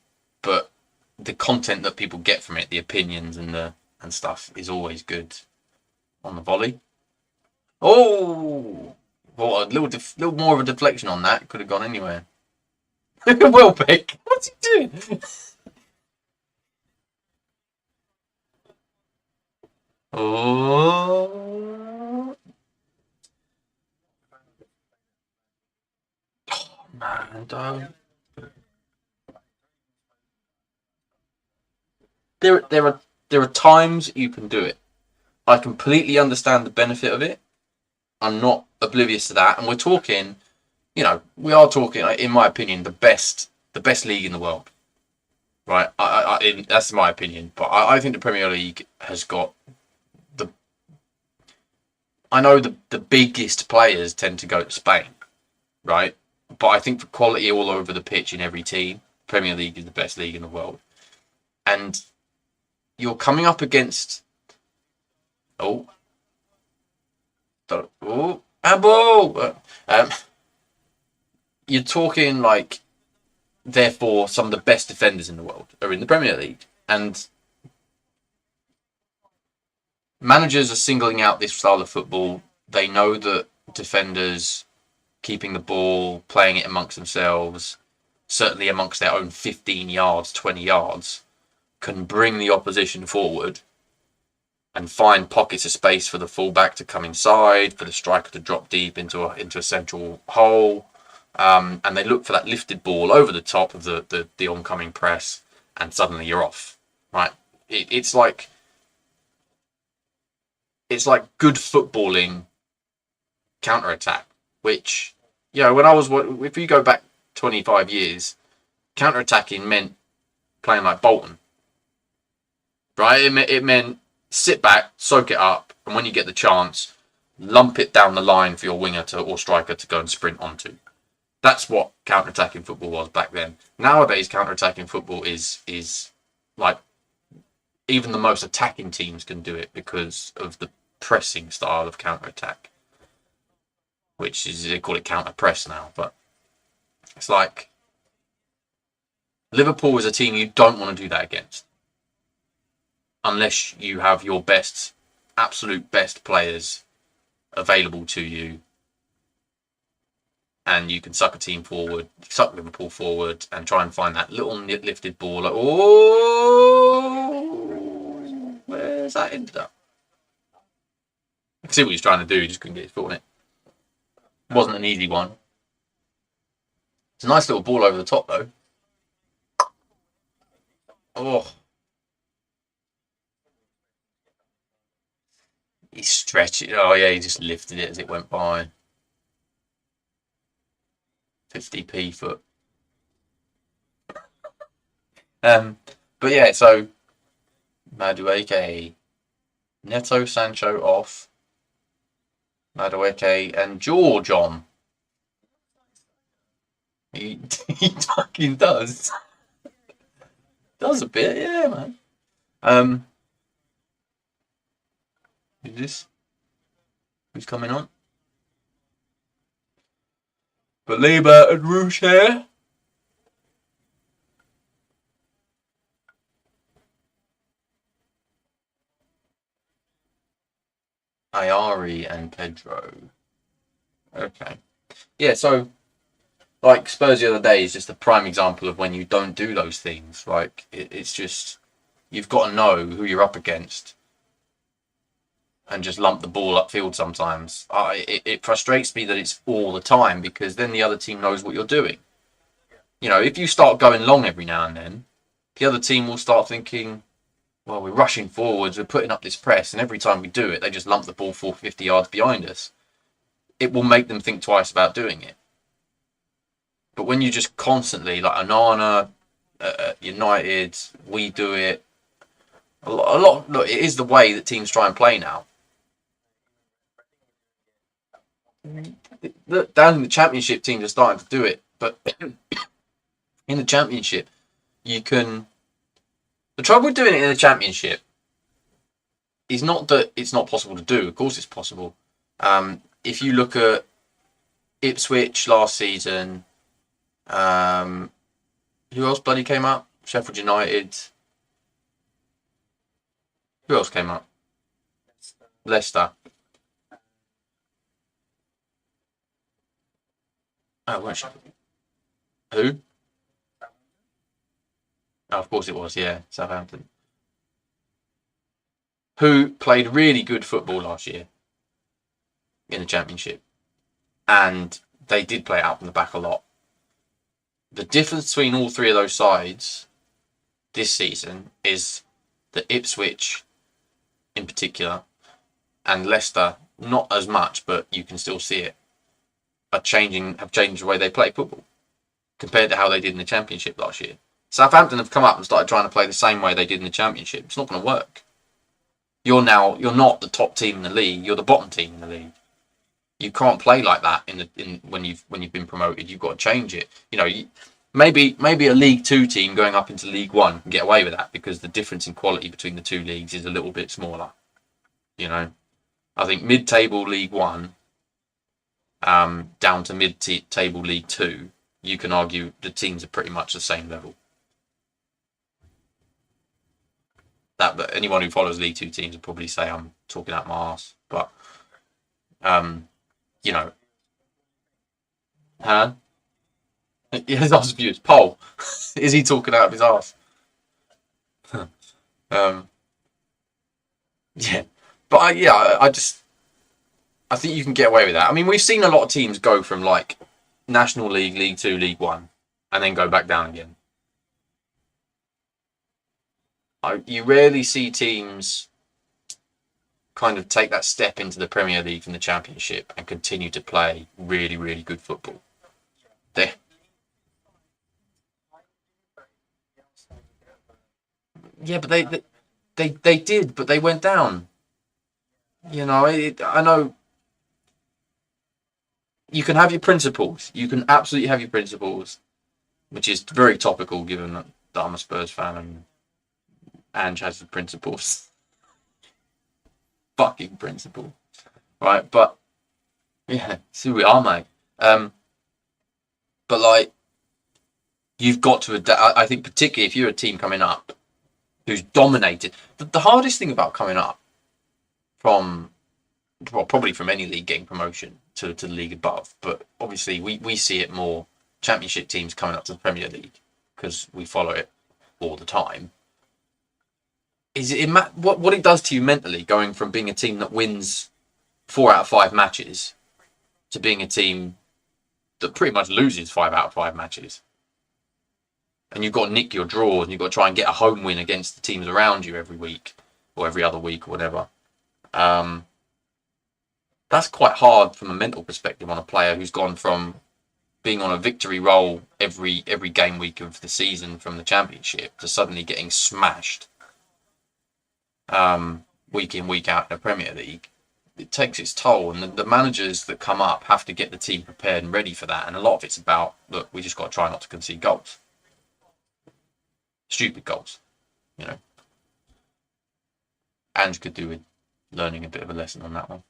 But the content that people get from it, the opinions and stuff, is always good on the volley. Oh, well, a little more of a deflection on that. Could have gone anywhere. Welbeck, what's he doing? Oh, man, don't. There are times you can do it. I completely understand the benefit of it. I'm not oblivious to that, and we're talking, we are talking, in my opinion, the best league in the world, right? That's my opinion, but I think the Premier League has got I know the biggest players tend to go to Spain, right? But I think for quality all over the pitch in every team, Premier League is the best league in the world, and you're coming up against you're talking like, therefore, some of the best defenders in the world are in the Premier League. And managers are singling out this style of football. They know that defenders keeping the ball, playing it amongst themselves, certainly amongst their own 15 yards, 20 yards, can bring the opposition forward and find pockets of space for the fullback to come inside, for the striker to drop deep into a central hole, and they look for that lifted ball over the top of the oncoming press, and suddenly you're off. Right? It's like good footballing counter-attack, which, if you go back 25 years, counter-attacking meant playing like Bolton. Right? It meant sit back, soak it up, and when you get the chance, lump it down the line for your winger or striker to go and sprint onto. That's what counter-attacking football was back then. Nowadays, counter-attacking football is like, even the most attacking teams can do it because of the pressing style of counter-attack, which is, they call it counter-press now. But it's like, Liverpool is a team you don't want to do that against, unless you have your absolute best players available to you, and you can suck Liverpool forward, and try and find that little lifted ball. Like, where's that ended up? I can see what he's trying to do. He just couldn't get his foot on it. It wasn't an easy one. It's a nice little ball over the top, though. Oh. He stretched it. Oh, yeah, he just lifted it as it went by. 50p foot. But yeah, so Madueke, Neto, Sancho off. Madueke and George on. He he fucking does. Does a bit, yeah, man. Um, who's this? Who's coming on? Belieber and Roosh here. Ayari and Pedro. Okay. Yeah, so like Spurs the other day is just a prime example of when you don't do those things. Like it's just you've got to know who you're up against and just lump the ball upfield sometimes. It frustrates me that it's all the time because then the other team knows what you're doing. You know, if you start going long every now and then, the other team will start thinking, well, we're rushing forwards, we're putting up this press, and every time we do it, they just lump the ball 450 yards behind us. It will make them think twice about doing it. But when you just constantly, like Onana, United, we do it, a lot. Look, it is the way that teams try and play now. Look, down in the Championship, teams are starting to do it, but in the Championship, you can. The trouble with doing it in the Championship is not that it's not possible to do. Of course, it's possible. If you look at Ipswich last season, who else bloody came up? Sheffield United. Who else came up? Leicester. Oh, where's Sheffield? Who? Oh, of course it was, yeah, Southampton. Who played really good football last year in the Championship. And they did play it out from the back a lot. The difference between all three of those sides this season is that Ipswich, in particular, and Leicester, not as much, but you can still see it, have changed the way they play football compared to how they did in the Championship last year. Southampton have come up and started trying to play the same way they did in the Championship. It's not going to work. You're not the top team in the league. You're the bottom team in the league. You can't play like that when you've been promoted. You've got to change it. You know, maybe a League Two team going up into League One can get away with that because the difference in quality between the two leagues is a little bit smaller. You know, I think mid-table League One, down to mid-table League Two, you can argue the teams are pretty much the same level. But anyone who follows League Two teams will probably say I'm talking out my arse. But, you know. Huh? Yeah, his arse views. Poll. Is he talking out of his arse? Yeah. But I think you can get away with that. I mean, we've seen a lot of teams go from like National League, League Two, League One, and then go back down again. You rarely see teams kind of take that step into the Premier League from the Championship and continue to play really, really good football. But they did, but they went down. You know, I know you can have your principles. You can absolutely have your principles, which is very topical given that I'm a Spurs fan and Ange has the principles. Fucking principle. Right, but yeah, see we are, mate. But like you've got to adapt. I think particularly if you're a team coming up who's dominated. The hardest thing about coming up probably from any league getting promotion to the league above, but obviously we see it more Championship teams coming up to the Premier League because we follow it all the time. Is it what it does to you mentally going from being a team that wins 4 out of 5 matches to being a team that pretty much loses 5 out of 5 matches, and you've got to nick your draws and you've got to try and get a home win against the teams around you every week or every other week or whatever. That's quite hard from a mental perspective on a player who's gone from being on a victory roll every game week of the season from the Championship to suddenly getting smashed week in, week out in the Premier League. it takes its toll, and the managers that come up have to get the team prepared and ready for that. And a lot of it's about, look, we just got to try not to concede goals, stupid goals, you know. Ange could do with learning a bit of a lesson on that one.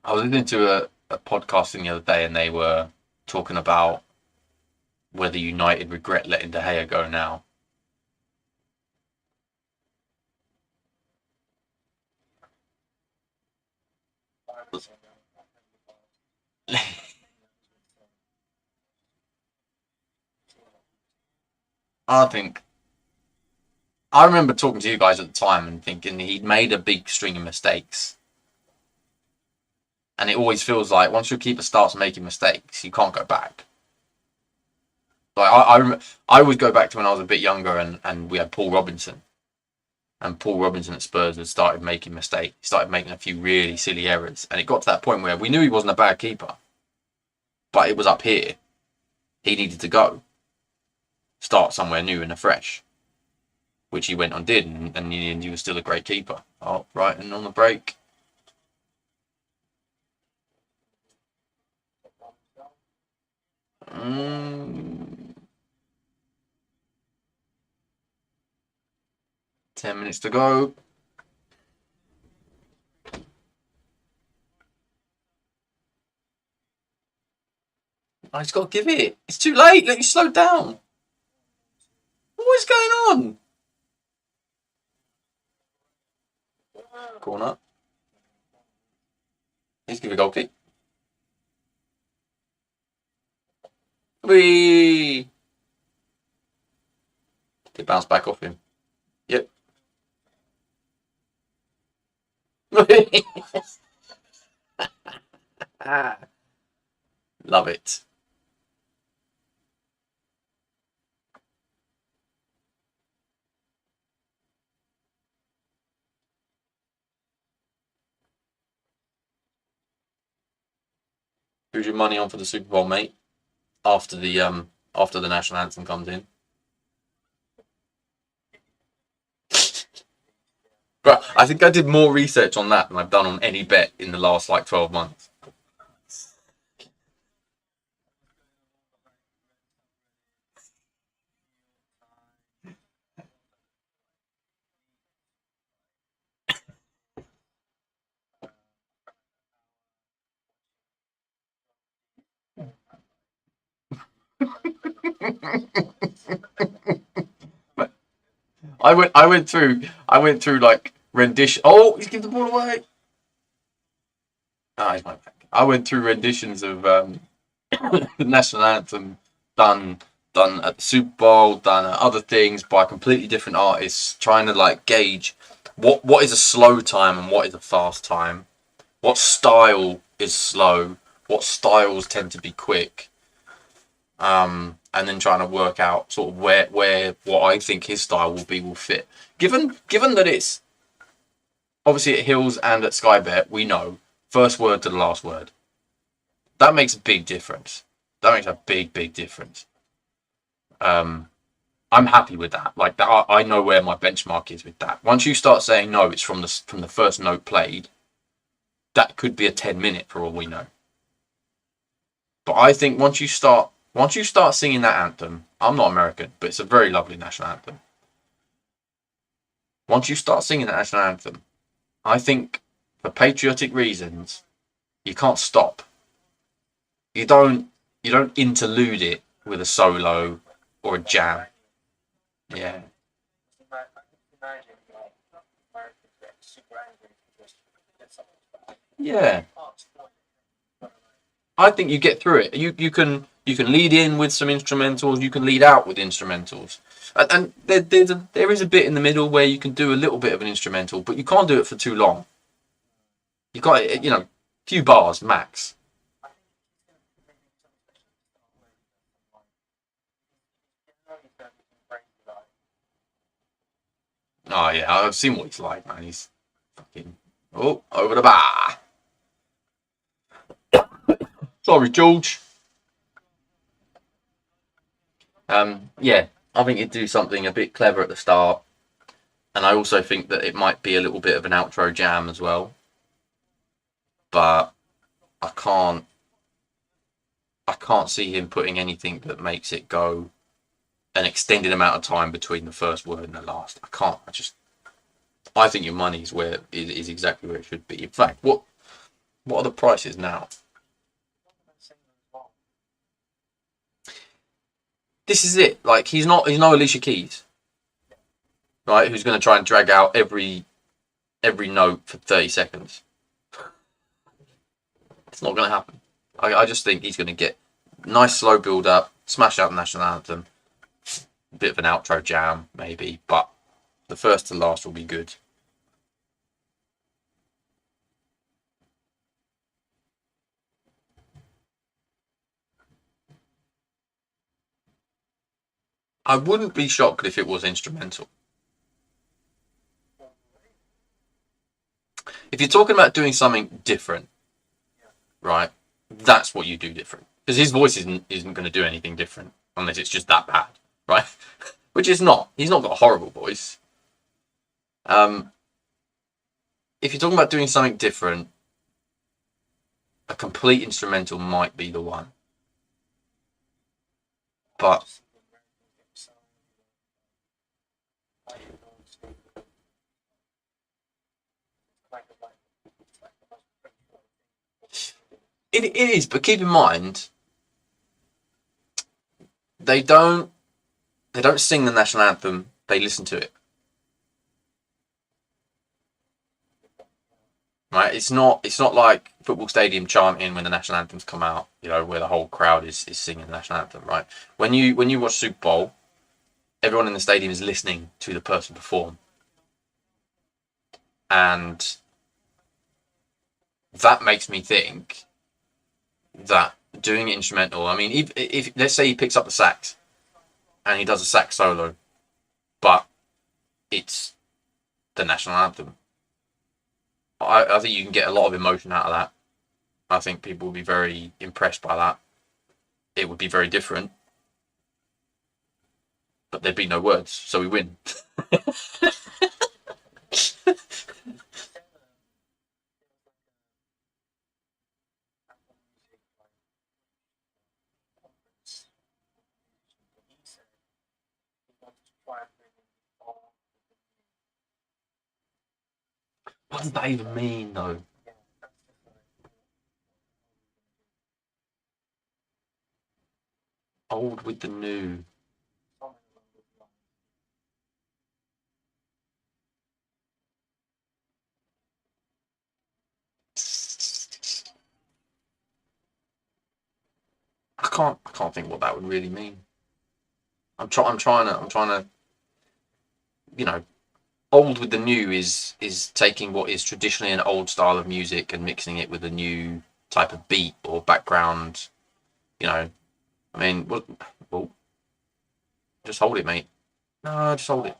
I was listening to a podcast the other day, and they were talking about whether United regret letting De Gea go now. I remember talking to you guys at the time and thinking he'd made a big string of mistakes. And it always feels like once your keeper starts making mistakes, you can't go back. Like I always go back to when I was a bit younger and we had Paul Robinson. And Paul Robinson at Spurs had started making mistakes. He started making a few really silly errors. And it got to that point where we knew he wasn't a bad keeper. But it was up here. He needed to go. Start somewhere new and afresh. Which he went on did. And he was still a great keeper. Oh, Brighton on the break. Mm. 10 minutes to go. I just got to give it. It's too late. Let you slow down. What is going on? Corner. He's giving a goal kick. Whee! It bounced back off him. Yep. Love it. Who's your money on for the Super Bowl, mate? After the national anthem comes in. But I think I did more research on that than I've done on any bet in the last 12 months. I went through rendition. Oh, he's given the ball away. He's my back. I went through renditions of the national anthem done at the Super Bowl, done at other things by completely different artists, trying to gauge what is a slow time and what is a fast time, what style is slow, what styles tend to be quick. And then trying to work out sort of where what I think his style will fit. Given that it's obviously at Hills and at Sky Bet, we know first word to the last word. That makes a big difference. That makes a big difference. I'm happy with that. I know where my benchmark is with that. Once you start saying no, it's from the first note played. That could be a 10-minute for all we know. But I think once you start singing that anthem, I'm not American, but it's a very lovely national anthem. Once you start singing that national anthem, I think for patriotic reasons, you can't stop. You don't interlude it with a solo or a jam. Yeah. Yeah. I think you get through it. You can lead in with some instrumentals. You can lead out with instrumentals, and there is a bit in the middle where you can do a little bit of an instrumental, but you can't do it for too long. You got a few bars max. Oh yeah, I've seen what he's like, man. He's fucking over the bar. Sorry, George. Yeah, I think he'd do something a bit clever at the start, and I also think that it might be a little bit of an outro jam as well. But I can't see him putting anything that makes it go an extended amount of time between the first word and the last. I think your money is exactly where it should be. In fact, what are the prices now? This is it. Like he's no Alicia Keys, right? Who's going to try and drag out every note for 30 seconds. It's not going to happen. I just think he's going to get nice slow build up, smash out the national anthem, a bit of an outro jam maybe, but the first to last will be good. I wouldn't be shocked if it was instrumental. If you're talking about doing something different, right, that's what you do different. Because his voice isn't going to do anything different unless it's just that bad, right? Which is not. He's not got a horrible voice. If you're talking about doing something different, a complete instrumental might be the one. But it is, but keep in mind, they don't sing the national anthem, they listen to it. Right? It's not like football stadium chanting when the national anthems come out, you know, where the whole crowd is singing the national anthem, right? When you watch Super Bowl, everyone in the stadium is listening to the person perform. And that makes me think that doing it instrumental, I mean, if let's say he picks up the sax and he does a sax solo, but it's the national anthem, I think you can get a lot of emotion out of that. I think people will be very impressed by that. It would be very different, but there'd be no words, so we win. What does that even mean, though? Old with the new. I can't think what that would really mean. I'm trying to, you know, old with the new is taking what is traditionally an old style of music and mixing it with a new type of beat or background. You know, I mean, well, just hold it, mate. No, just hold it.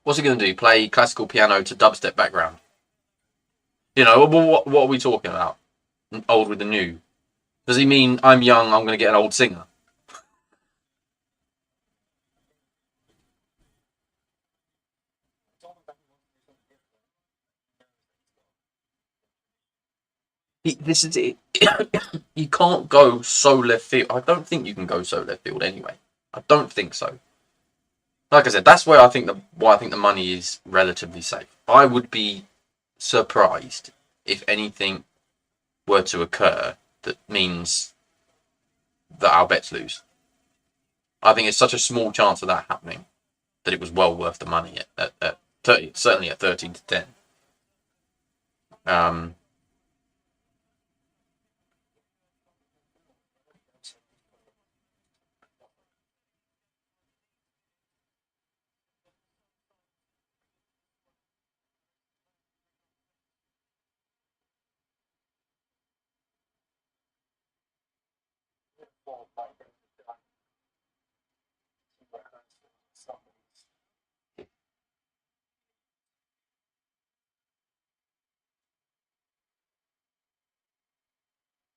What's he going to do? Play classical piano to dubstep background? You know, what are we talking about? Old with the new. Does he mean I'm young, I'm going to get an old singer? This is it. You can't go so left field. I don't think you can go so left field anyway. I don't think so. Like I said, that's why I think the money is relatively safe. I would be surprised if anything were to occur that means that our bets lose. I think it's such a small chance of that happening that it was well worth the money at 30, certainly at 13 to 10.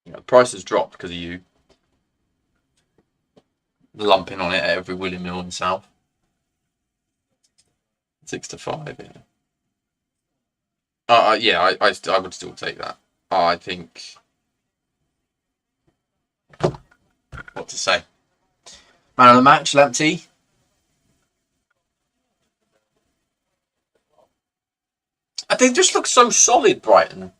You know, the price has dropped because of you lumping on it at every William Mill in South. 6-5. Yeah. Yeah, I would still take that. I think what to say. Man of the match, Lamptey. They just look so solid, Brighton,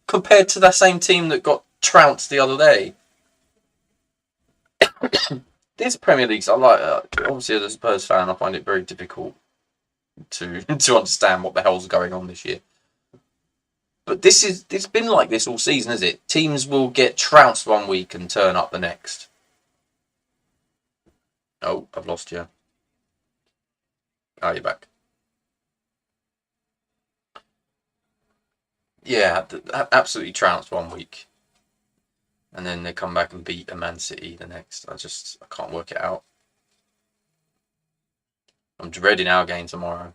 compared to that same team that got trounced the other day. These Premier Leagues, I like. Obviously, as a Spurs fan, I find it very difficult to to understand what the hell's going on this year. But it's been like this all season, is it? Teams will get trounced one week and turn up the next. Oh, I've lost you. Oh, you're back. Yeah, absolutely trounced one week, and then they come back and beat a Man City the next. I can't work it out. I'm dreading our game tomorrow.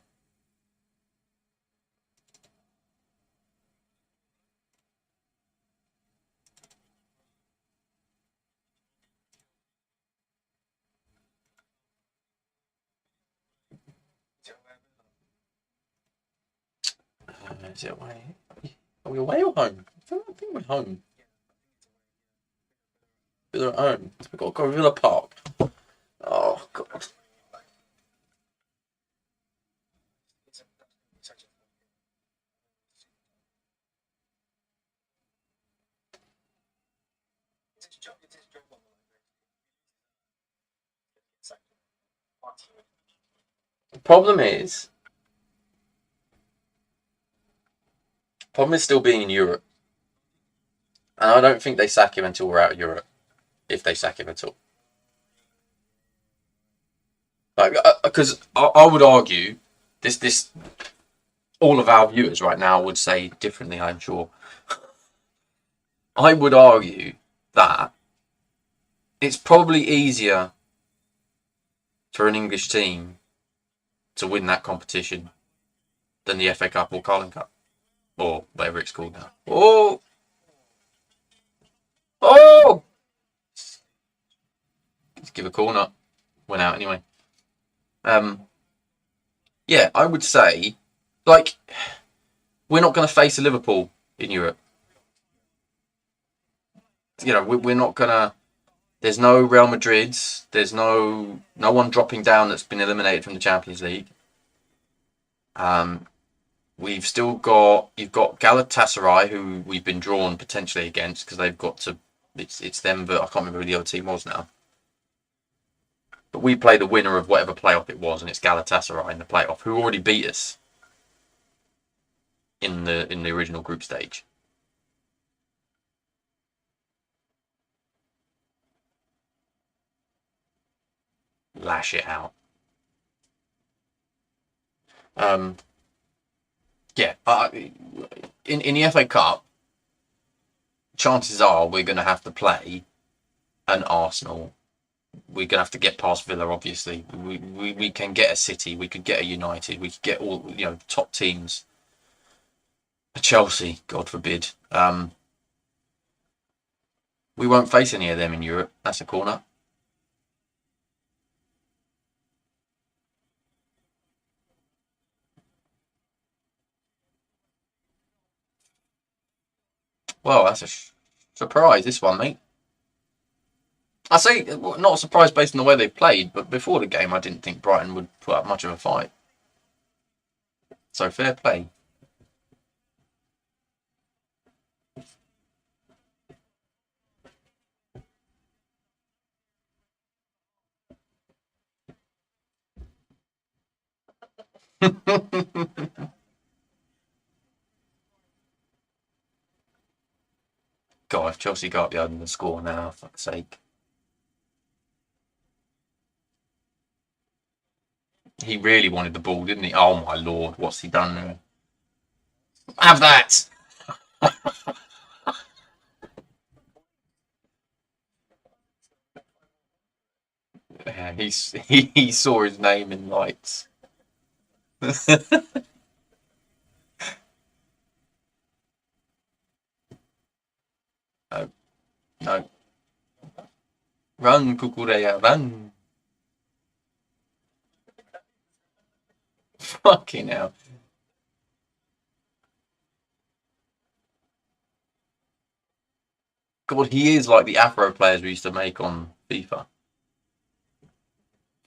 Is it away? Are we away or home? I think we're home. Villa at home. We've got to go Villa Park. Oh, God. The problem is still being in Europe. And I don't think they sack him until we're out of Europe. If they sack him at all. Like, because I would argue this all of our viewers right now would say differently, I'm sure. I would argue that it's probably easier for an English team to win that competition than the FA Cup or Carling Cup or whatever it's called now. Oh! Let's give a corner. Went out anyway. Yeah, I would say, like, we're not going to face a Liverpool in Europe. You know, we're not going to. There's no Real Madrids. There's no one dropping down that's been eliminated from the Champions League. You've got Galatasaray, who we've been drawn potentially against because they've got to. It's them, but I can't remember who the other team was now. But we play the winner of whatever playoff it was, and it's Galatasaray in the playoff, who already beat us in the original group stage. Lash it out. Yeah, in the FA Cup, chances are we're going to have to play an Arsenal. We're going to have to get past Villa, obviously. We can get a City, we could get a United, we could get all top teams. A Chelsea, God forbid. We won't face any of them in Europe. That's a corner. Well, that's a surprise, this one, mate. I say not a surprise based on the way they played, but before the game, I didn't think Brighton would put up much of a fight. So fair play. God, if Chelsea go up the other score now, for fuck's sake. He really wanted the ball, didn't he? Oh my lord, what's he done there? Have that! Yeah, he saw his name in lights. No, no. Run, Kukureya, run. Fucking hell. God, he is like the Afro players we used to make on FIFA.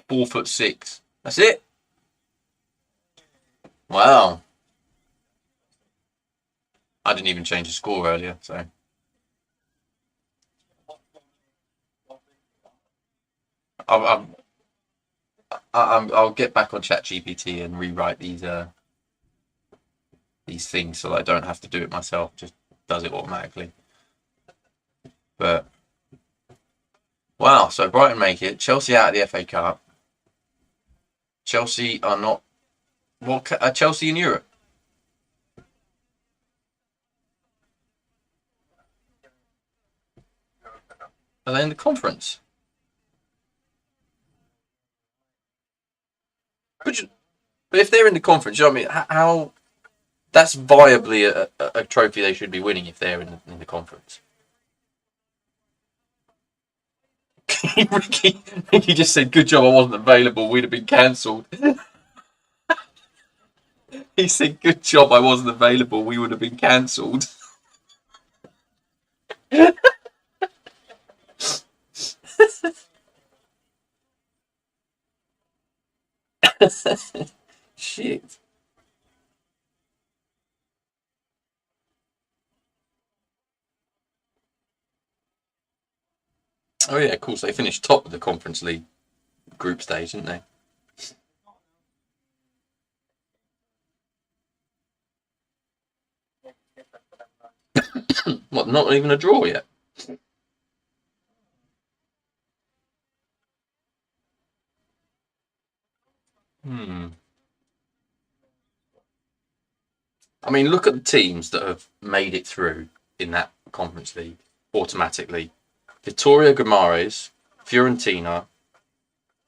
4'6". That's it. Wow. I didn't even change the score earlier, so I'll, I'll, I'll get back on ChatGPT and rewrite these things so that I don't have to do it myself. Just does it automatically. But wow, so Brighton make it. Chelsea out of the FA Cup. Chelsea are not. What are Chelsea in Europe? Are they in the conference? But, but if they're in the conference, you know what I mean? How that's viably a trophy they should be winning if they're in the conference. Ricky just said, "Good job, I wasn't available. We'd have been cancelled." He said, "Good job, I wasn't available. We would have been cancelled." Shit. Oh yeah, cool. So they finished top of the Conference League group stage, didn't they? What? Not even a draw yet. Hmm. I mean, look at the teams that have made it through in that Conference League automatically. Vittoria Guimares, Fiorentina,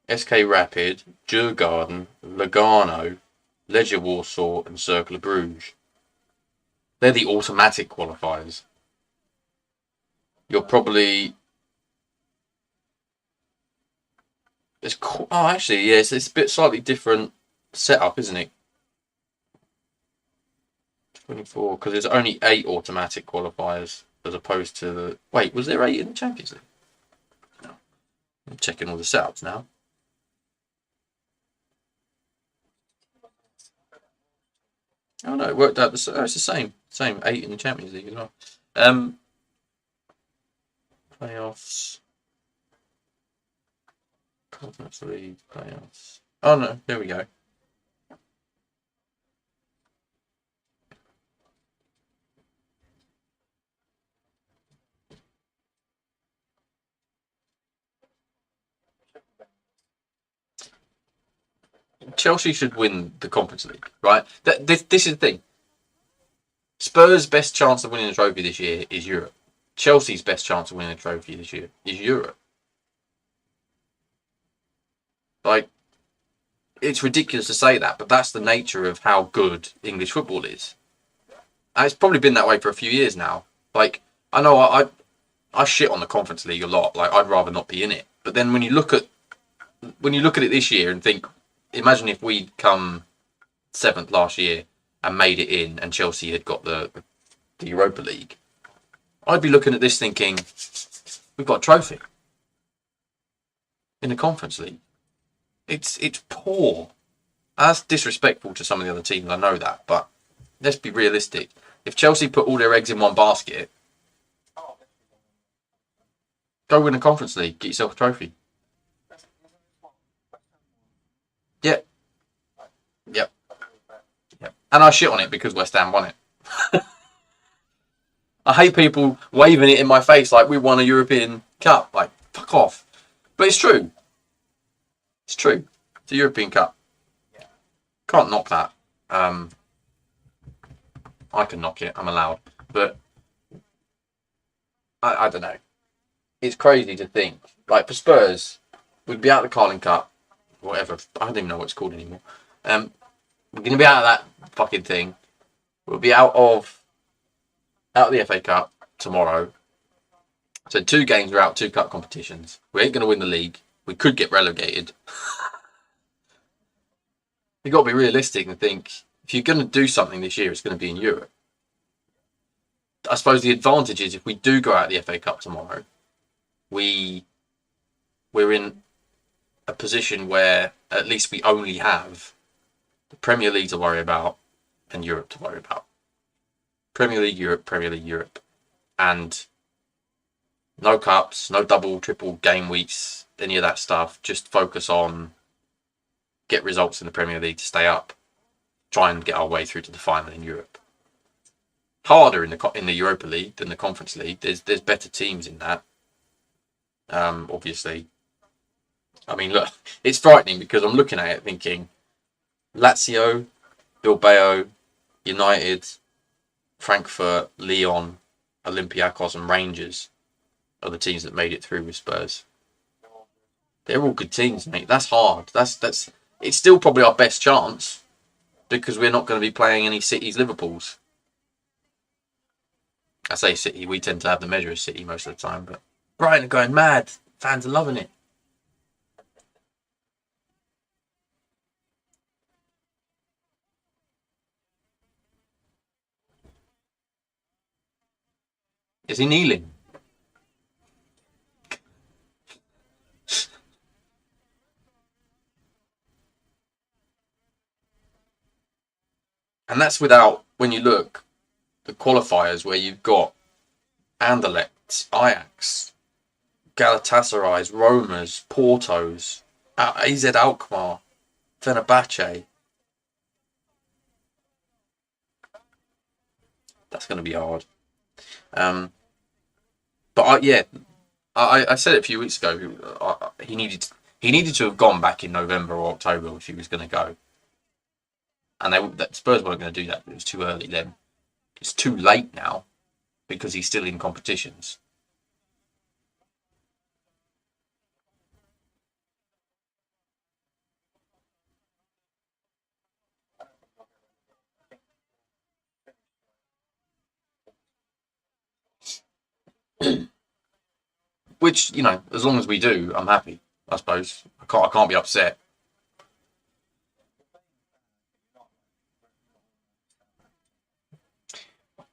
SK Rapid, Djurgården, Lugano, Legia Warsaw, and Cercle Bruges. They're the automatic qualifiers. You're probably actually yeah, it's a bit slightly different setup, isn't it? 24 because there's only 8 automatic qualifiers as opposed to the wait, was there 8 in the Champions League? No. I'm checking all the setups now. Oh no, it worked out. It's the same 8 in the Champions League as well. Playoffs, Conference League playoffs. Oh no, there we go. Chelsea should win the Conference League, right? This is the thing. Spurs' best chance of winning a trophy this year is Europe. Chelsea's best chance of winning a trophy this year is Europe. Like, it's ridiculous to say that, but that's the nature of how good English football is. And it's probably been that way for a few years now. Like, I know I shit on the Conference League a lot. Like, I'd rather not be in it. But then when you look at it this year and think, imagine if we'd come 7th last year and made it in, and Chelsea had got the Europa League, I'd be looking at this thinking, we've got a trophy in the Conference League. It's poor. That's disrespectful to some of the other teams, I know that, but let's be realistic. If Chelsea put all their eggs in one basket, go win a Conference League, get yourself a trophy. Yep. Yep. Yep. And I shit on it because West Ham won it. I hate people waving it in my face like we won a European Cup. Like, fuck off. But it's true. It's true. It's a European Cup. Can't knock that. I can knock it. I'm allowed. But I don't know. It's crazy to think. Like, for Spurs, we'd be out of the Carling Cup. Whatever. I don't even know what it's called anymore. We're going to be out of that fucking thing. We'll be out of the FA Cup tomorrow. So 2 games are out, 2 cup competitions. We ain't going to win the league. We could get relegated. You've got to be realistic and think, if you're going to do something this year, it's going to be in Europe. I suppose the advantage is if we do go out of the FA Cup tomorrow, we're in a position where at least we only have the Premier League to worry about and Europe to worry about. Premier League, Europe. And no cups, no double, triple game weeks, any of that stuff. Just focus on get results in the Premier League to stay up. Try and get our way through to the final in Europe. Harder in the Europa League than the Conference League. There's better teams in that. Obviously. I mean, look, it's frightening because I'm looking at it thinking Lazio, Bilbao, United, Frankfurt, Lyon, Olympiacos and Rangers are the teams that made it through with Spurs. They're all good teams, mate. That's hard. That's it's still probably our best chance because we're not going to be playing any City's, Liverpool's. I say City, we tend to have the measure of City most of the time, but Brighton are going mad. Fans are loving it. Is he kneeling? And that's without, when you look, the qualifiers where you've got Anderlecht, Ajax, Galatasaray's, Roma's, Porto's, AZ Alkmaar, Fenerbahce. That's going to be hard. But I said it a few weeks ago. He needed to have gone back in November or October if he was going to go. And Spurs weren't going to do that. It was too early then. It's too late now because he's still in competitions. Which, you know, as long as we do, I'm happy. I suppose I can't be upset.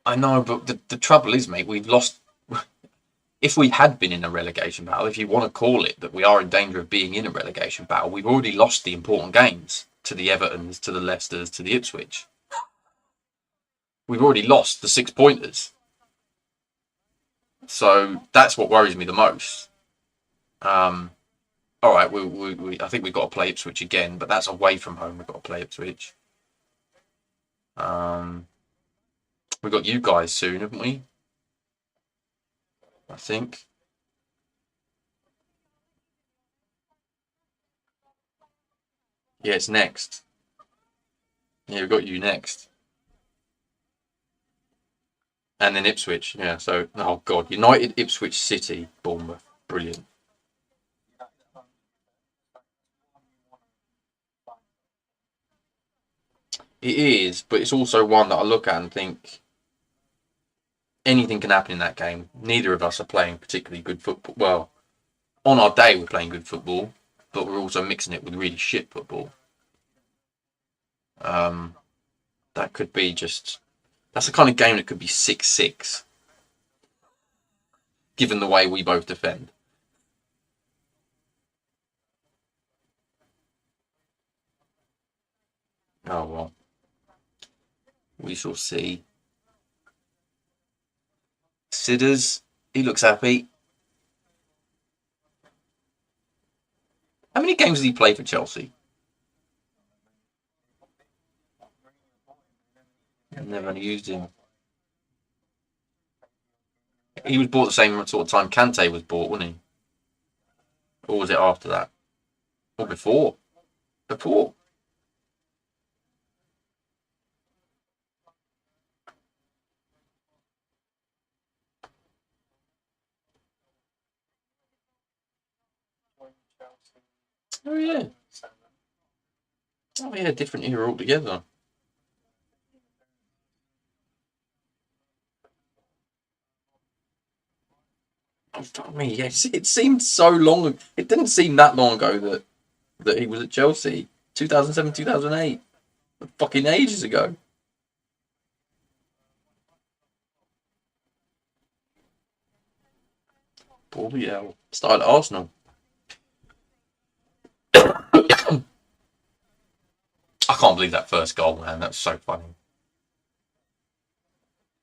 I know, but the trouble is, mate, we've lost. If we had been in a relegation battle, if you want to call it that we are in danger of being in a relegation battle, we've already lost the important games to the Evertons, to the Leicesters, to the Ipswich. We've already lost the 6-pointers. So that's what worries me the most. All right, I think we've got to play Ipswich again, but that's away from home. We've got to play Ipswich. We've got you guys soon, haven't we? I think. Yeah, it's next. Yeah, we've got you next. And then Ipswich, yeah. So, oh God, United, Ipswich, City, Bournemouth. Brilliant. It is, but it's also one that I look at and think anything can happen in that game. Neither of us are playing particularly good football. Well, on our day we're playing good football, but we're also mixing it with really shit football. That could be just... That's the kind of game that could be 6-6, given the way we both defend. Oh, well. We shall see. Sidders, he looks happy. How many games did he play for Chelsea? I've never used him. He was bought the same sort of time Kante was bought, wasn't he? Or was it after that? Or before? Before. Oh, yeah. Oh, yeah, different era altogether. I mean, yes, it seemed so long. It didn't seem that long ago that he was at Chelsea. 2007, 2008. Fucking ages ago. Oh yeah, started at Arsenal. I can't believe that first goal, man. That's so funny.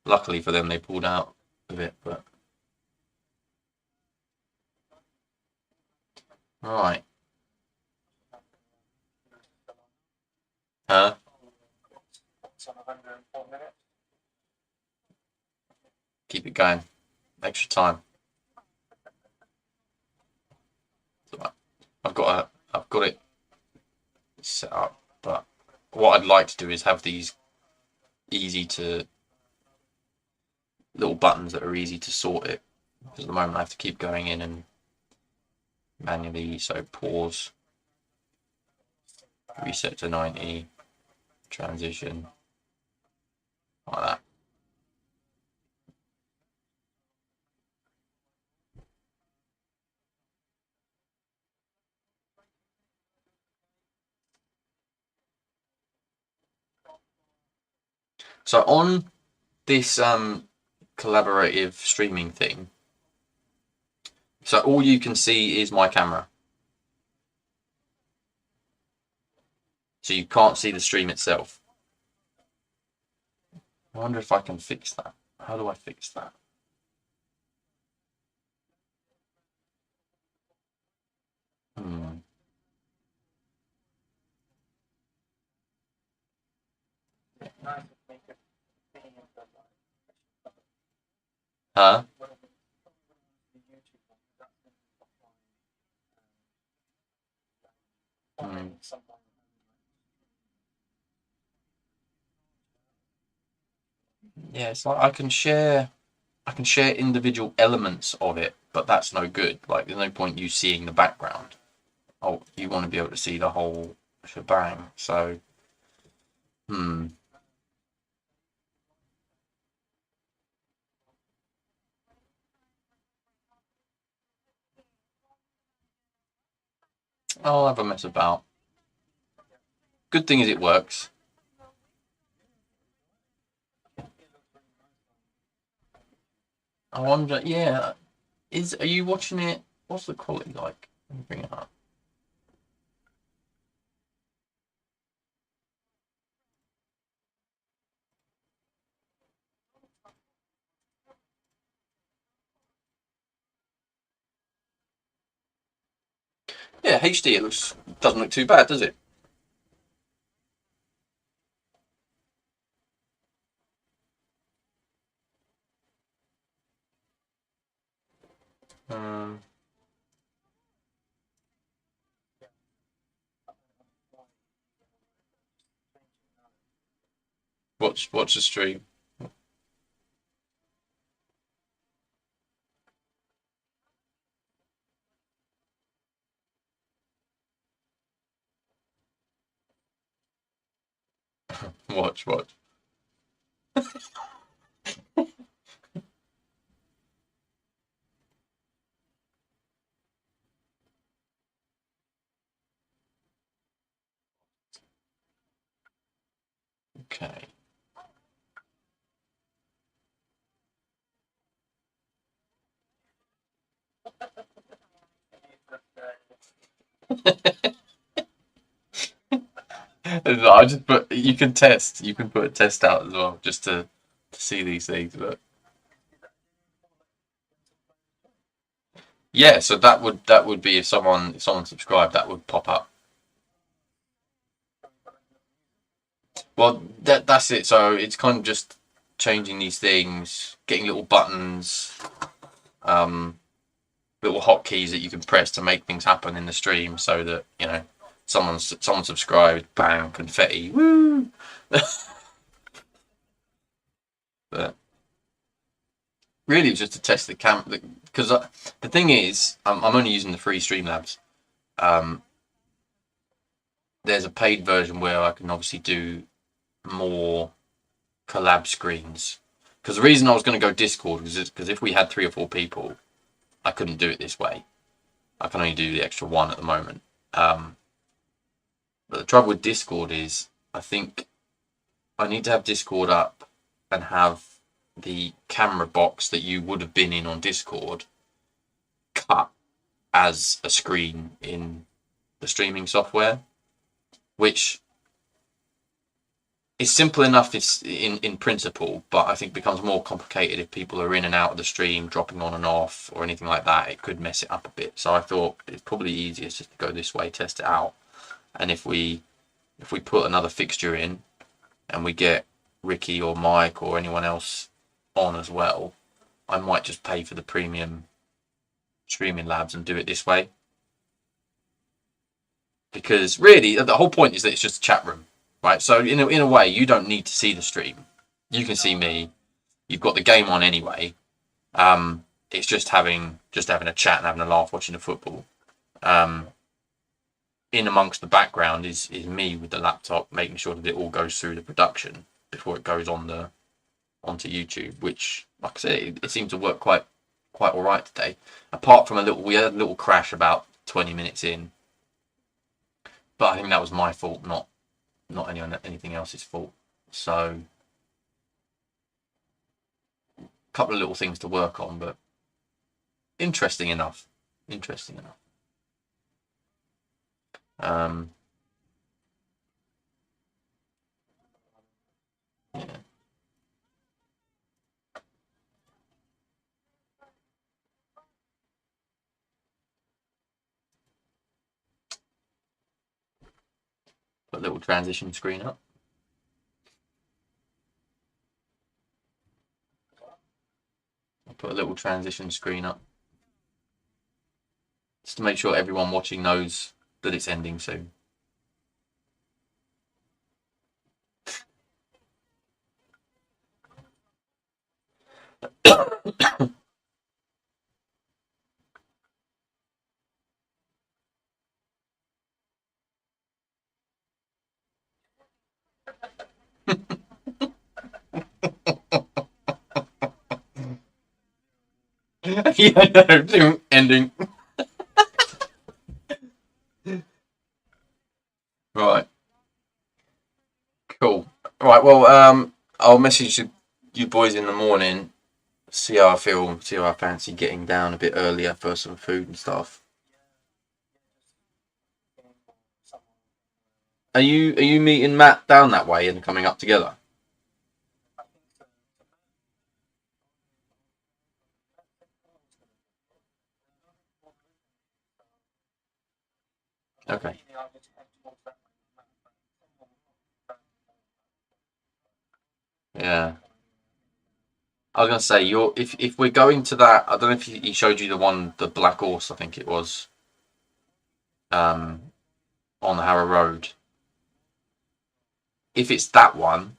Luckily for them, they pulled out of it. But right, huh? It's on 104 minutes. Keep it going. Extra time. I've got it set up. But what I'd like to do is have these easy to little buttons that are easy to sort it. Because at the moment I have to keep going in and manually. So pause, reset to 90, transition, like that. So on this collaborative streaming thing, so all you can see is my camera. So you can't see the stream itself. I wonder if I can fix that. How do I fix that? Nice to make it thing in the Huh? the YouTube one. That's in offline. Someone. Yeah, it's like I can share individual elements of it, but that's no good. Like there's no point you seeing the background. Oh, you want to be able to see the whole shebang. So I'll have a mess about. Good thing is it works. I wonder, yeah, are you watching it? What's the quality like? Let me bring it up. Yeah, HD. It doesn't look too bad, does it? Um, watch the stream. Watch. Okay. I just put. You can test. You can put a test out as well, just to see these things. But yeah, so that would be if someone subscribed, that would pop up. Well, that's it. So it's kind of just changing these things, getting little buttons, little hotkeys that you can press to make things happen in the stream, so that someone subscribed, bang, confetti, woo. But really, it was just to test the because the thing is, I'm only using the free Streamlabs. There's a paid version where I can obviously do more collab screens. Because the reason I was going to go Discord was because if we had 3 or 4 people, I couldn't do it this way. I can only do the extra one at the moment. But the trouble with Discord is, I think I need to have Discord up and have the camera box that you would have been in on Discord cut as a screen in the streaming software, which is simple enough in principle, but I think becomes more complicated if people are in and out of the stream, dropping on and off, or anything like that. It could mess it up a bit. So I thought it's probably easiest just to go this way, test it out, and if we put another fixture in and we get Ricky or Mike or anyone else on as well, I might just pay for the premium streaming labs and do it this way. Because really, the whole point is that it's just a chat room, right? So in a way, you don't need to see the stream. You can see me. You've got the game on anyway. It's just having a chat and having a laugh watching the football. In amongst the background is me with the laptop, making sure that it all goes through the production before it goes onto YouTube. Which, like I said, it seemed to work quite all right today. Apart from we had a little crash about 20 minutes in. But I think that was my fault, not anything else's fault. So, a couple of little things to work on, but interesting enough. Yeah. Put a little transition screen up. I'll put a little transition screen up. Just to make sure everyone watching knows that it's ending soon. Yeah, no, ending. Right. Cool. Right. Well, I'll message you boys in the morning. See how I feel. See how I fancy getting down a bit earlier for some food and stuff. Are you meeting Matt down that way and coming up together? Okay. Yeah. I was gonna say if we're going to that, I don't know if he showed you the Black Horse, I think it was, on the Harrow Road. If it's that one,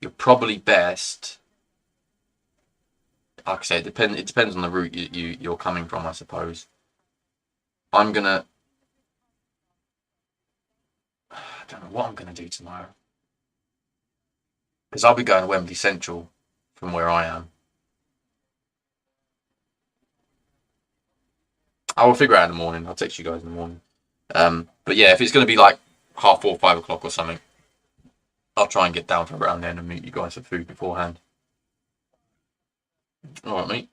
you're probably best. Like I say, it depends on the route you're coming from, I suppose. I don't know what I'm gonna do tomorrow. Because I'll be going to Wembley Central from where I am. I will figure it out in the morning. I'll text you guys in the morning. But yeah, if it's going to be like 4:30, 5 o'clock or something, I'll try and get down for around then and meet you guys for food beforehand. All right, mate.